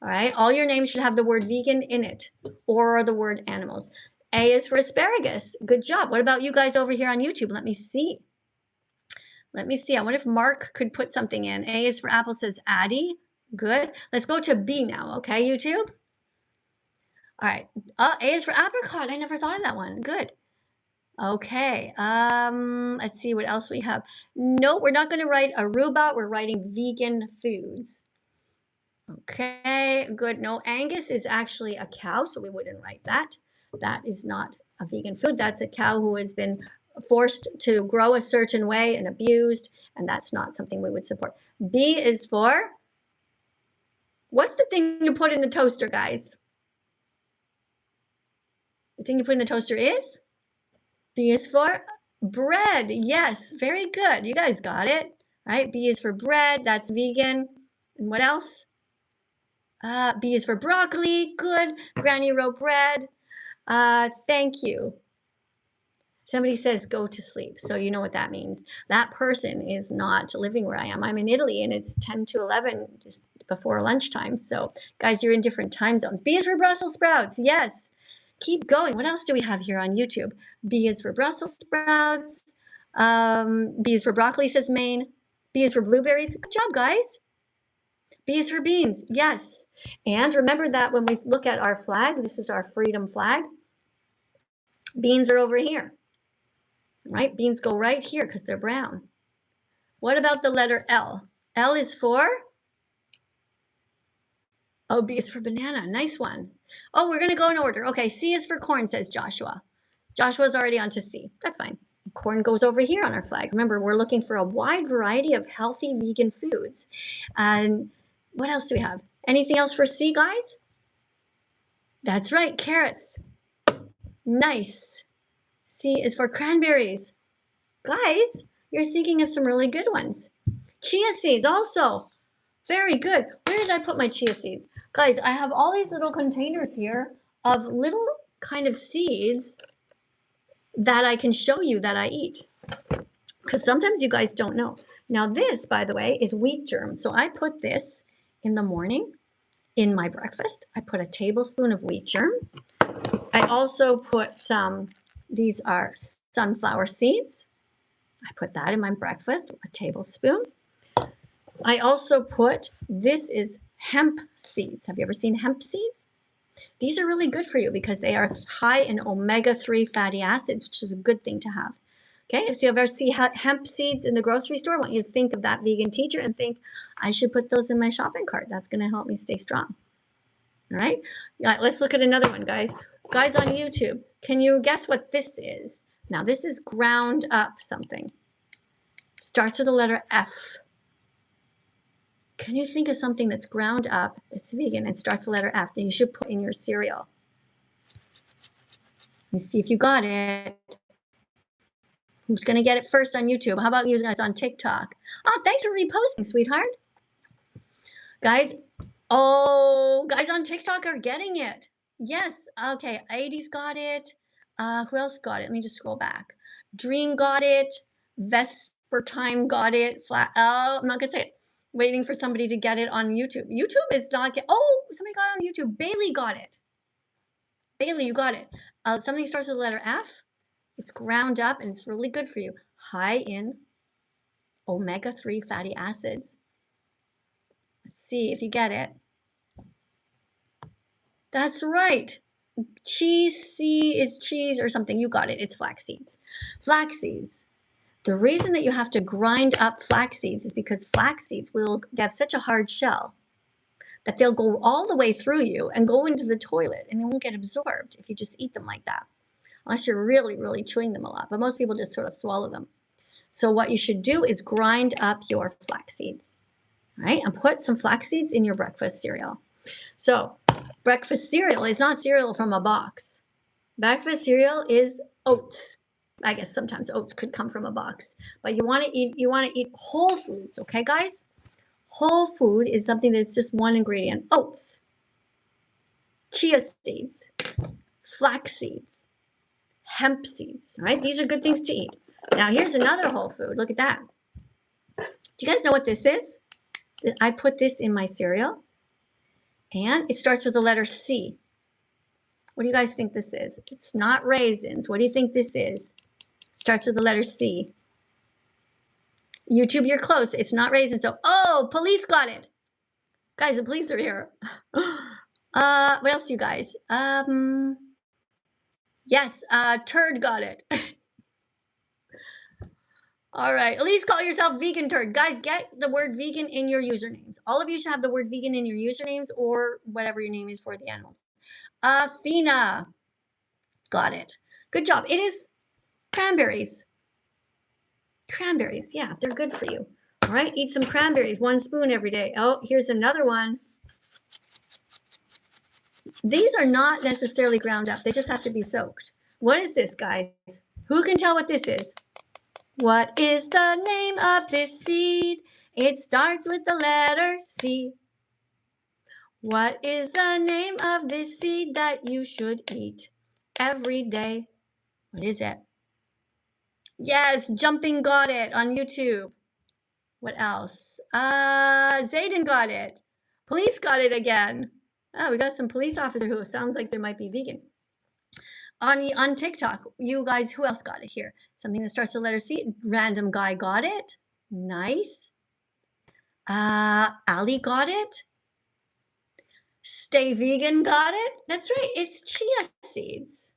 All right, all your names should have the word vegan in it or the word animals. A is for asparagus. Good job. What about you guys over here on YouTube? Let me see. I wonder if Mark could put something in. A is for apple, says Addie. Good. Let's go to B now, okay, YouTube? All right. A is for apricot. I never thought of that one. Good. Okay. Let's see what else we have. No, we're not going to write Aruba. We're writing vegan foods. Okay, good. No, Angus is actually a cow, so we wouldn't write that. That is not a vegan food. That's a cow who has been forced to grow a certain way and abused, and that's not something we would support. B is for, what's the thing you put in the toaster, guys? The thing you put in the toaster is? B is for bread. Yes, very good. You guys got it. All right, B is for bread. That's vegan. And what else? B is for broccoli. Good. Granny wrote bread. Thank you. Somebody says go to sleep. So you know what that means. That person is not living where I am. I'm in Italy and it's 10 to 11 just before lunchtime. So guys, you're in different time zones. B is for Brussels sprouts. Yes. Keep going. What else do we have here on YouTube? B is for Brussels sprouts. B is for broccoli, says Maine. B is for blueberries. Good job, guys. B is for beans. Yes. And remember that when we look at our flag, this is our freedom flag. Beans are over here, right? Beans go right here because they're brown. What about the letter L? L is for? Oh, B is for banana. Nice one. Oh, we're going to go in order. Okay, C is for corn, says Joshua. Joshua's already on to C. That's fine. Corn goes over here on our flag. Remember, we're looking for a wide variety of healthy vegan foods. And what else do we have? Anything else for C, guys? That's right, carrots. Nice. C is for cranberries. Guys, you're thinking of some really good ones. Chia seeds also. Very good. Where did I put my chia seeds? Guys, I have all these little containers here of little kind of seeds that I can show you that I eat. Because sometimes you guys don't know. Now this, by the way, is wheat germ. So I put this in the morning in my breakfast. I put a tablespoon of wheat germ. I also put some, these are sunflower seeds. I put that in my breakfast, a tablespoon. I also put, this is hemp seeds. Have you ever seen hemp seeds? These are really good for you because they are high in omega-3 fatty acids, which is a good thing to have. Okay, if you ever see hemp seeds in the grocery store, I want you to think of that vegan teacher and think, I should put those in my shopping cart. That's going to help me stay strong. All right, let's look at another one, guys. Guys on YouTube, can you guess what this is? Now, this is ground up something. Starts with the letter F. Can you think of something that's ground up, that's vegan, and starts with the letter F that you should put in your cereal? Let's see if you got it. Who's going to get it first on YouTube? How about you guys on TikTok? Oh, thanks for reposting, sweetheart. Guys, oh, guys on TikTok are getting it. Yes, okay, 80s got it. Who else got it? Let me just scroll back. Dream got it. Vesper Time got it. Oh, I'm not going to say it. Waiting for somebody to get it on YouTube. YouTube is not oh, somebody got it on YouTube. Bailey got it. Bailey, you got it. Something starts with the letter F. It's ground up and it's really good for you. High in omega-3 fatty acids. Let's see if you get it. That's right. Cheese C is cheese or something. You got it. It's flax seeds. Flax seeds. The reason that you have to grind up flax seeds is because flax seeds will have such a hard shell that they'll go all the way through you and go into the toilet and they won't get absorbed if you just eat them like that. Unless you're really, really chewing them a lot. But most people just sort of swallow them. So what you should do is grind up your flax seeds. All right, and put some flax seeds in your breakfast cereal. So breakfast cereal is not cereal from a box. Breakfast cereal is oats. I guess sometimes oats could come from a box, but you want to eat whole foods, okay, guys? Whole food is something that's just one ingredient. Oats, chia seeds, flax seeds, hemp seeds, all right? These are good things to eat. Now, here's another whole food. Look at that. Do you guys know what this is? I put this in my cereal, and it starts with the letter C. What do you guys think this is? It's not raisins. What do you think this is? Starts with the letter C. YouTube, you're close. It's not raisins. So, oh, police got it. Guys, the police are here. What else, you guys? Yes, turd got it. All right. At least call yourself vegan turd. Guys, get the word vegan in your usernames. All of you should have the word vegan in your usernames or whatever your name is for the animals. Athena. Got it. Good job. It is cranberries. Cranberries. Yeah, they're good for you. All right. Eat some cranberries. 1 spoon every day. Oh, here's another one. These are not necessarily ground up. They just have to be soaked. What is this, guys? Who can tell what this is? What is the name of this seed? It starts with the letter C. What is the name of this seed that you should eat every day? What is it? Yes, Jumping got it on YouTube. What else? Zayden got it. Police got it again. Oh, we got some police officer who sounds like they might be vegan. On TikTok, you guys, who else got it here? Something that starts with the letter C. Random guy got it. Nice. Ali got it. Stay Vegan got it. That's right. It's chia seeds.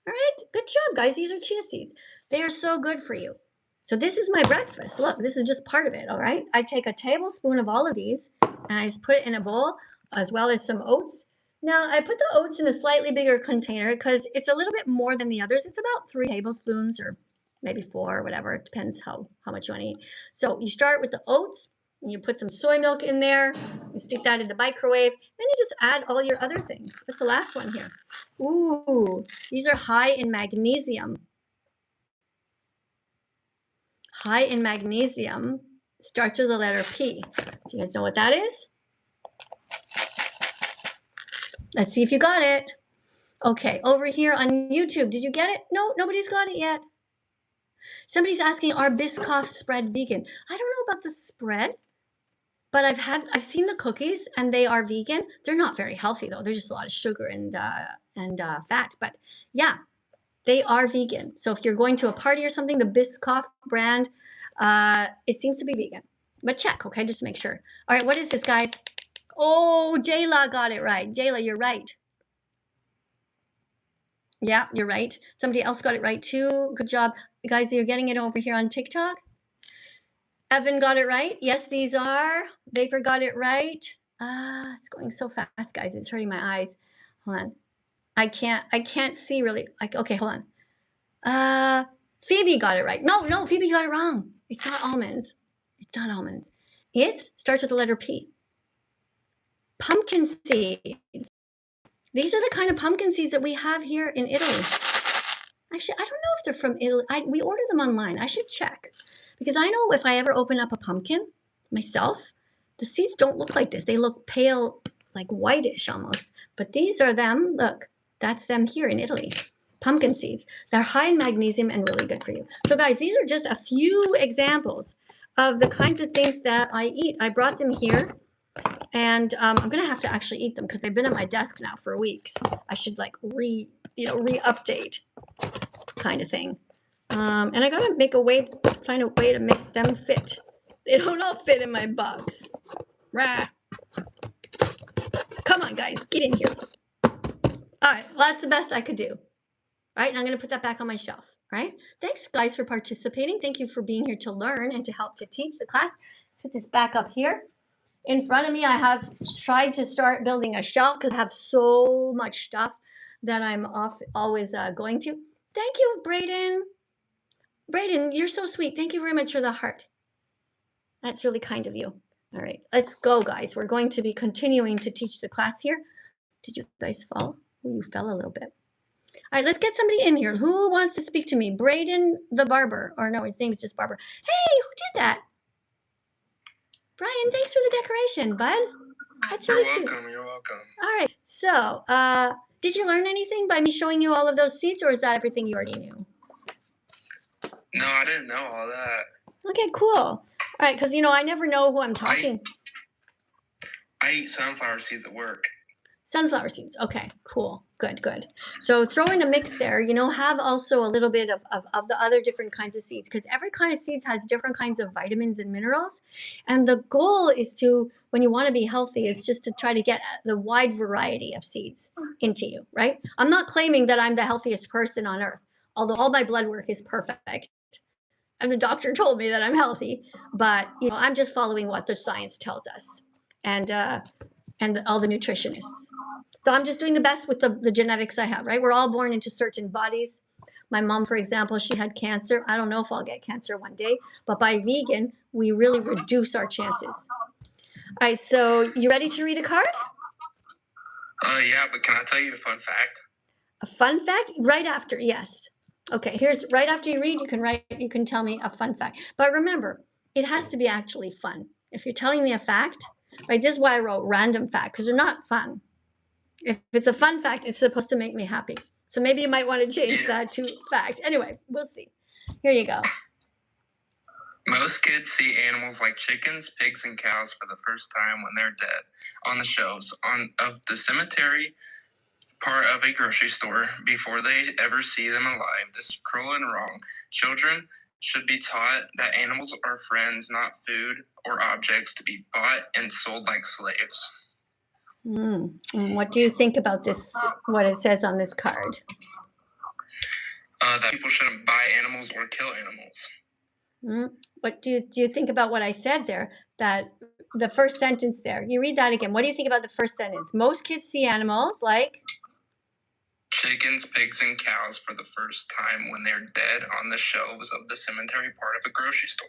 All right. Good job, guys. These are chia seeds. They are so good for you. So this is my breakfast. Look, this is just part of it. All right. I take a tablespoon of all of these and I just put it in a bowl as well as some oats. Now, I put the oats in a slightly bigger container because it's a little bit more than the others. It's about 3 tablespoons or maybe 4 or whatever. It depends how much you want to eat. So you start with the oats and you put some soy milk in there. You stick that in the microwave. Then you just add all your other things. What's the last one here? Ooh, these are high in magnesium. High in magnesium starts with the letter P. Do you guys know what that is? Let's see if you got it. Okay, over here on YouTube, did you get it? No, nobody's got it yet. Somebody's asking, are Biscoff spread vegan? I don't know about the spread, but I've seen the cookies and they are vegan. They're not very healthy though. There's just a lot of sugar and fat. But yeah, they are vegan. So if you're going to a party or something, the Biscoff brand, it seems to be vegan. But check, okay, just to make sure. All right, what is this, guys? Oh, Jayla got it right. Jayla, you're right. Yeah, you're right. Somebody else got it right too. Good job. Guys, you're getting it over here on TikTok. Evan got it right. Yes, these are. Vapor got it right. It's going so fast, guys. It's hurting my eyes. Hold on. I can't see really. Okay, hold on. Phoebe got it right. No, Phoebe got it wrong. It's not almonds. It's not almonds. It starts with the letter P. Pumpkin seeds. These are the kind of pumpkin seeds that we have here in Italy. Actually, I don't know if they're from Italy. We order them online. I should check. Because I know if I ever open up a pumpkin myself, the seeds don't look like this. They look pale, like whitish almost. But these are them. Look, that's them here in Italy. Pumpkin seeds. They're high in magnesium and really good for you. So guys, these are just a few examples of the kinds of things that I eat. I brought them here. And I'm going to have to actually eat them because they've been at my desk now for weeks. I should like re-update kind of thing. And I got to find a way to make them fit. They don't all fit in my box. Rah. Come on, guys, get in here. All right, well, that's the best I could do. All right, and I'm going to put that back on my shelf. All right, thanks, guys, for participating. Thank you for being here to learn and to help to teach the class. Let's put this back up here. In front of me, I have tried to start building a shelf because I have so much stuff that I'm always going to. Thank you, Brayden. Brayden, you're so sweet. Thank you very much for the heart. That's really kind of you. All right, let's go, guys. We're going to be continuing to teach the class here. Did you guys fall? Oh, you fell a little bit. All right, let's get somebody in here. Who wants to speak to me? Brayden the barber. Or no, his name is just Barber. Hey, who did that? Brian, thanks for the decoration, bud. That's really cute. You're welcome. All right. So, did you learn anything by me showing you all of those seeds, or is that everything you already knew? No, I didn't know all that. Okay, cool. All right, because, I never know who I'm talking. I eat sunflower seeds at work. Sunflower seeds. Okay, cool. Good. So throw in a mix there, have also a little bit of the other different kinds of seeds because every kind of seeds has different kinds of vitamins and minerals. And the goal is to, when you want to be healthy, is just to try to get the wide variety of seeds into you, right? I'm not claiming that I'm the healthiest person on earth, although all my blood work is perfect. and the doctor told me that I'm healthy, but I'm just following what the science tells us, and all the nutritionists. So I'm just doing the best with the genetics I have, right? We're all born into certain bodies. My mom, for example, she had cancer. I don't know if I'll get cancer one day, but by vegan, we really reduce our chances. All right, so you ready to read a card? Yeah, but can I tell you a fun fact? A fun fact? Right after, yes. Okay, here's right after you read, you can tell me a fun fact. But remember, it has to be actually fun. If you're telling me a fact, right, this is why I wrote random fact, because they're not fun. If it's a fun fact, it's supposed to make me happy. So maybe you might want to change that to fact. Anyway, we'll see. Here you go. Most kids see animals like chickens, pigs, and cows for the first time when they're dead on the shelves of the cemetery part of a grocery store before they ever see them alive. This is cruel and wrong. Children should be taught that animals are friends, not food or objects to be bought and sold like slaves. And what do you think about this, what it says on this card? That people shouldn't buy animals or kill animals. What do you think about what I said there? That the first sentence there, you read that again. What do you think about the first sentence? Most kids see animals like chickens, pigs, and cows for the first time when they're dead on the shelves of the cemetery part of a grocery store.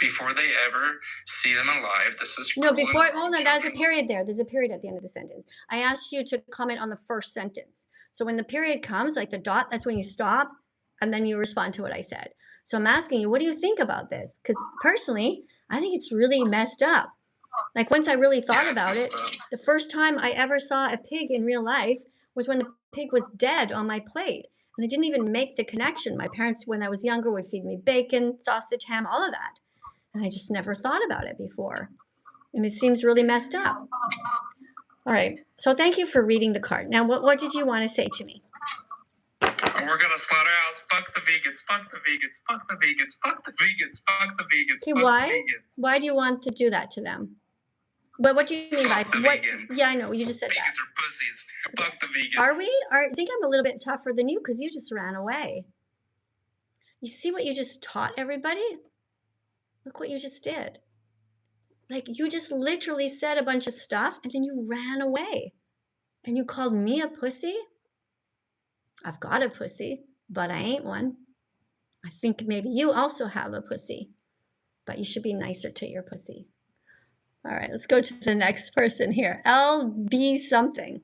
Before they ever see them alive, this is no. Before, hold on. There's a period there. There's a period at the end of the sentence. I asked you to comment on the first sentence. So when the period comes, like the dot, that's when you stop, and then you respond to what I said. So I'm asking you, what do you think about this? Because personally, I think it's really messed up. Like once I really thought about it, the first time I ever saw a pig in real life was when the pig was dead on my plate. And I didn't even make the connection. My parents, when I was younger, would feed me bacon, sausage, ham, all of that. And I just never thought about it before. And it seems really messed up. All right. So thank you for reading the card. Now, what did you want to say to me? We're going to slaughterhouse. Fuck the vegans. Fuck the vegans. Fuck the vegans. Fuck the vegans. Fuck the vegans. Okay, fuck why? The vegans. Why do you want to do that to them? But what do you mean by what? Vegans. Yeah, I know. You just said vegans that. Vegans are pussies. Fuck the vegans. Are we? I think I'm a little bit tougher than you because you just ran away. You see what you just taught everybody? Look what you just did. Like you just literally said a bunch of stuff and then you ran away. And you called me a pussy? I've got a pussy, but I ain't one. I think maybe you also have a pussy, but you should be nicer to your pussy. All right, let's go to the next person here. LB something.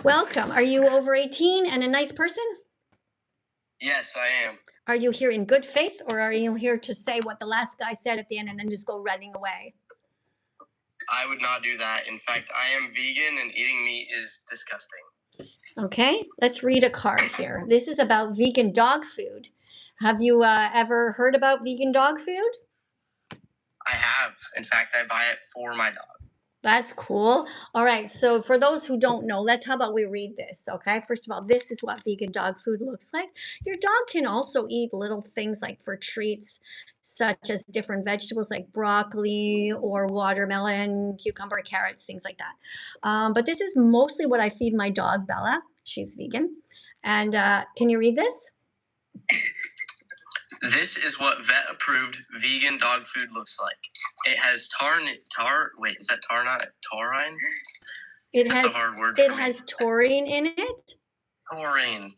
Welcome. Are you over 18 and a nice person? Yes, I am. Are you here in good faith, or are you here to say what the last guy said at the end and then just go running away? I would not do that. In fact, I am vegan and eating meat is disgusting. Okay, let's read a card here. This is about vegan dog food. Have you ever heard about vegan dog food? I have. In fact, I buy it for my dog. That's cool. All right, so for those who don't know, how about we read this, okay? First of all, this is what vegan dog food looks like. Your dog can also eat little things like for treats, such as different vegetables like broccoli or watermelon, cucumber, carrots, things like that. But this is mostly what I feed my dog, Bella. She's vegan. And can you read this? This is what vet-approved vegan dog food looks like. It has taurine. That's a hard word for me. Has taurine in it? Taurine.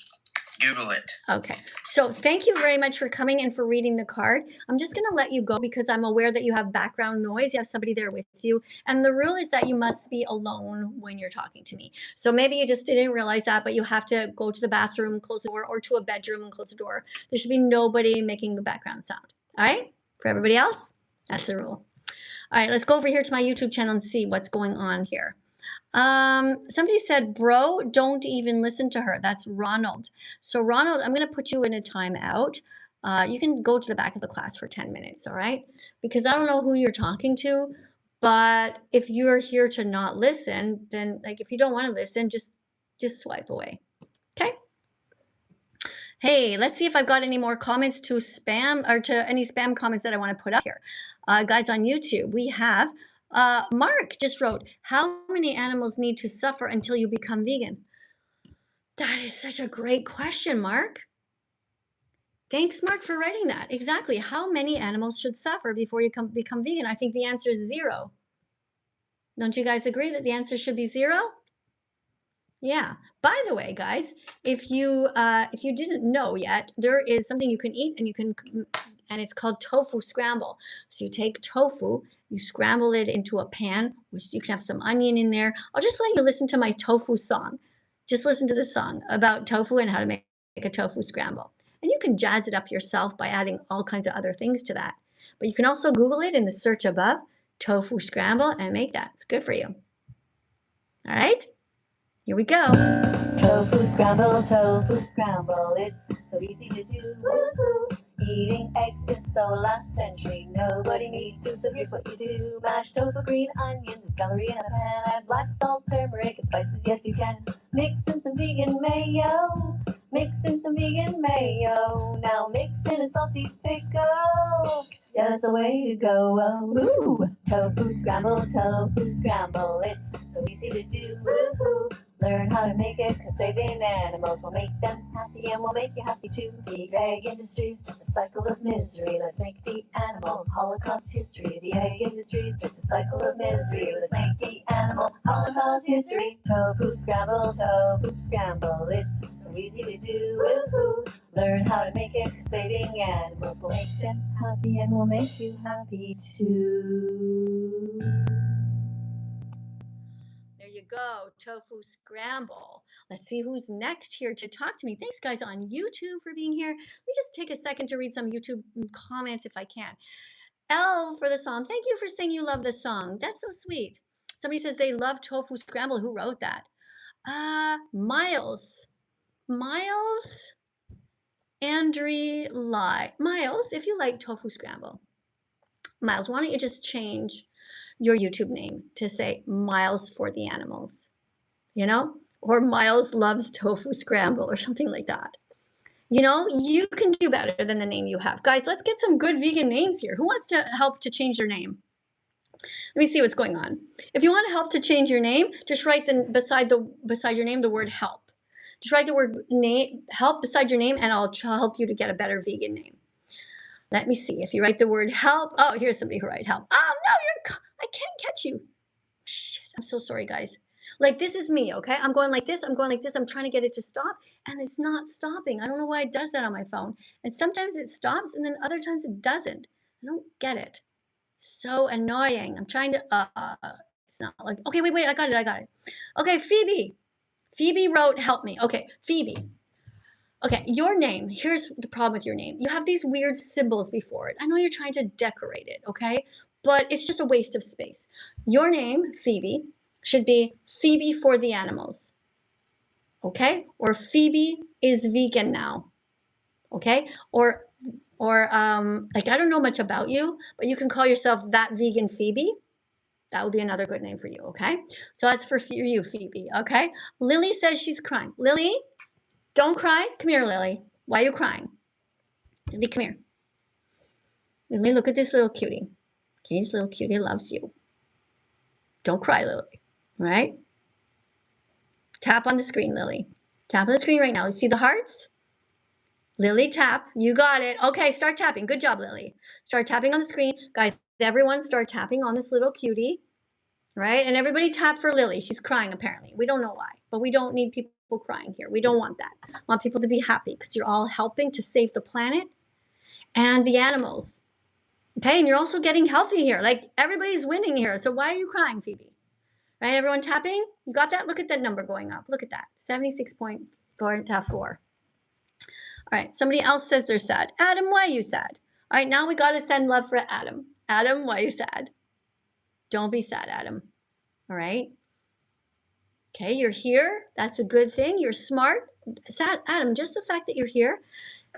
Google it. Okay. So thank you very much for coming and for reading the card. I'm just going to let you go because I'm aware that you have background noise. You have somebody there with you. And the rule is that you must be alone when you're talking to me. So maybe you just didn't realize that, but you have to go to the bathroom, close the door, or to a bedroom and close the door. There should be nobody making the background sound. All right? For everybody else, that's the rule. All right, let's go over here to my YouTube channel and see what's going on here. Somebody said, bro, don't even listen to her. That's Ronald. So Ronald, I'm going to put you in a timeout. You can go to the back of the class for 10 minutes. All right. Because I don't know who you're talking to, but if you're here to not listen, then like, if you don't want to listen, just swipe away. Okay. Hey, let's see if I've got any more comments to spam or to any spam comments that I want to put up here. Guys on YouTube, we have Mark just wrote, how many animals need to suffer until you become vegan? That is such a great question, Mark. Thanks, Mark, for writing that. Exactly. How many animals should suffer before you become vegan? I think the answer is 0. Don't you guys agree that the answer should be 0? Yeah. By the way, guys, if you didn't know yet, there is something you can eat, and it's called tofu scramble. So you take tofu, you scramble it into a pan, which you can have some onion in there. I'll just let you listen to my tofu song. Just listen to the song about tofu and how to make a tofu scramble. And you can jazz it up yourself by adding all kinds of other things to that. But you can also Google it in the search above, tofu scramble, and make that. It's good for you. All right? Here we go. Tofu scramble, it's so easy to do. Woo-hoo. Eating eggs is so last century, nobody needs to, so here's what you do. Mash tofu, green onions, and celery in a pan, add black salt, turmeric, and spices, yes you can. Mix in some vegan mayo, now mix in a salty pickle. Yeah, that's the way to go. Ooh. Tofu scramble, it's so easy to do. Woo-hoo. Learn how to make it, cause saving animals will make them happy and will make you happy too. The egg industry's just a cycle of misery. Let's make the animal Holocaust history. The egg industry's just a cycle of misery. Let's make the animal Holocaust history. Tofu scramble, it's so easy to do. Woo-hoo. Learn how to make it, cause saving animals will make them happy and will make you happy too. There you go, tofu scramble. Let's see who's next here to talk to me. Thanks, guys, on YouTube for being here. Let me just take a second to read some YouTube comments if I can. L for the song. Thank you for saying you love the song. That's so sweet. Somebody says they love tofu scramble. Who wrote that? Miles. Andre Lai. Miles, if you like tofu scramble. Miles, why don't you just change your YouTube name to say Miles for the Animals, or Miles loves tofu scramble or something like that. You can do better than the name you have. Guys, let's get some good vegan names here. Who wants to help to change their name? Let me see what's going on. If you want to help to change your name, just write beside your name the word help. Just write the word help beside your name, and I'll help you to get a better vegan name. Let me see. If you write the word help, oh, here's somebody who write help. Oh no, I can't catch you. Shit, I'm so sorry, guys. Like, this is me, okay? I'm going like this. I'm trying to get it to stop, and it's not stopping. I don't know why it does that on my phone. And sometimes it stops, and then other times it doesn't. I don't get it. So annoying. I'm trying to, it's not like, okay, wait, I got it. Okay, Phoebe wrote, help me. Okay, Phoebe. Okay, your name, here's the problem with your name. You have these weird symbols before it. I know you're trying to decorate it, okay? But it's just a waste of space. Your name, Phoebe, should be Phoebe for the Animals, okay? Or Phoebe is vegan now, okay? Or like, I don't know much about you, but you can call yourself That Vegan Phoebe. That would be another good name for you, okay? So that's for you, Phoebe, okay? Lily says she's crying. Lily, don't cry. Come here, Lily. Why are you crying? Lily, come here. Lily, look at this little cutie. Okay, this little cutie loves you. Don't cry, Lily. All right? Tap on the screen, Lily. Tap on the screen right now. See the hearts? Lily, tap. You got it. Okay, start tapping. Good job, Lily. Start tapping on the screen. Guys, everyone start tapping on this little cutie. Right? And everybody tap for Lily. She's crying, apparently. We don't know why, but we don't need people crying here. We don't want that. We want people to be happy because you're all helping to save the planet and the animals. Okay? And you're also getting healthy here. Like, everybody's winning here. So why are you crying, Phoebe? Right? Everyone tapping? You got that? Look at that number going up. Look at that. 76.4. All right. Somebody else says they're sad. Adam, why are you sad? All right. Now we got to send love for Adam. Adam, why are you sad? Don't be sad, Adam. All right? Okay, you're here. That's a good thing. You're smart. Sad, Adam, just the fact that you're here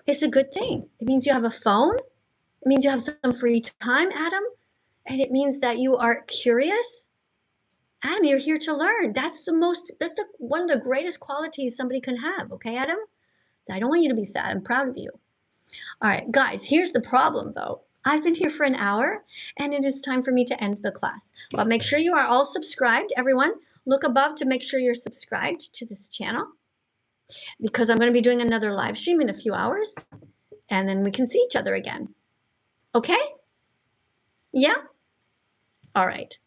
is a good thing. It means you have a phone. It means you have some free time, Adam. And it means that you are curious. Adam, you're here to learn. That's one of the greatest qualities somebody can have. Okay, Adam? I don't want you to be sad. I'm proud of you. All right, guys, here's the problem, though. I've been here for an hour, and it is time for me to end the class. But make sure you are all subscribed, everyone. Look above to make sure you're subscribed to this channel, because I'm going to be doing another live stream in a few hours, and then we can see each other again. Okay? Yeah? All right.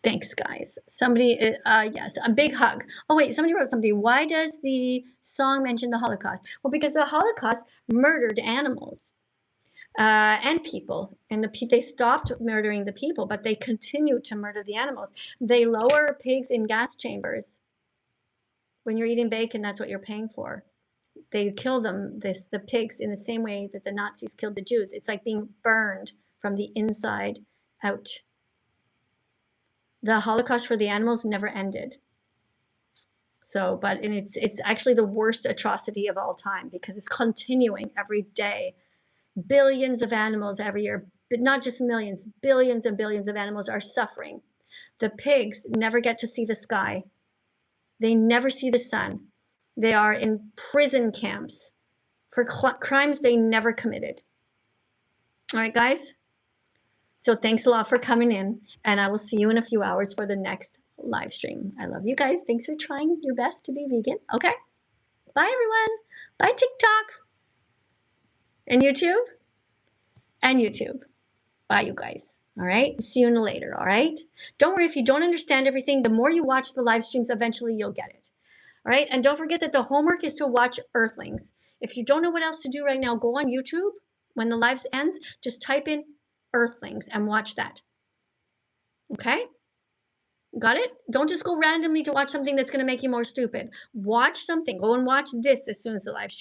Thanks, guys. Somebody, yes, a big hug. Oh, wait, somebody wrote something. Why does the song mention the Holocaust? Well, because the Holocaust murdered animals and people. And they stopped murdering the people, but they continued to murder the animals. They lower pigs in gas chambers. When you're eating bacon, that's what you're paying for. They kill them, the pigs, in the same way that the Nazis killed the Jews. It's like being burned from the inside out. The Holocaust for the animals never ended. So, and it's actually the worst atrocity of all time, because it's continuing every day. Billions of animals every year, but not just millions, billions and billions of animals are suffering. The pigs never get to see the sky. They never see the sun. They are in prison camps for crimes they never committed. All right, guys? So thanks a lot for coming in, and I will see you in a few hours for the next live stream. I love you guys. Thanks for trying your best to be vegan. Okay. Bye, everyone. Bye, TikTok. And YouTube. And YouTube. Bye, you guys. All right. See you later. All right. Don't worry if you don't understand everything. The more you watch the live streams, eventually you'll get it. All right. And don't forget that the homework is to watch Earthlings. If you don't know what else to do right now, go on YouTube. When the live ends, just type in Earthlings and watch that. Okay? Got it? Don't just go randomly to watch something that's going to make you more stupid. Watch something. Go and watch this as soon as the live stream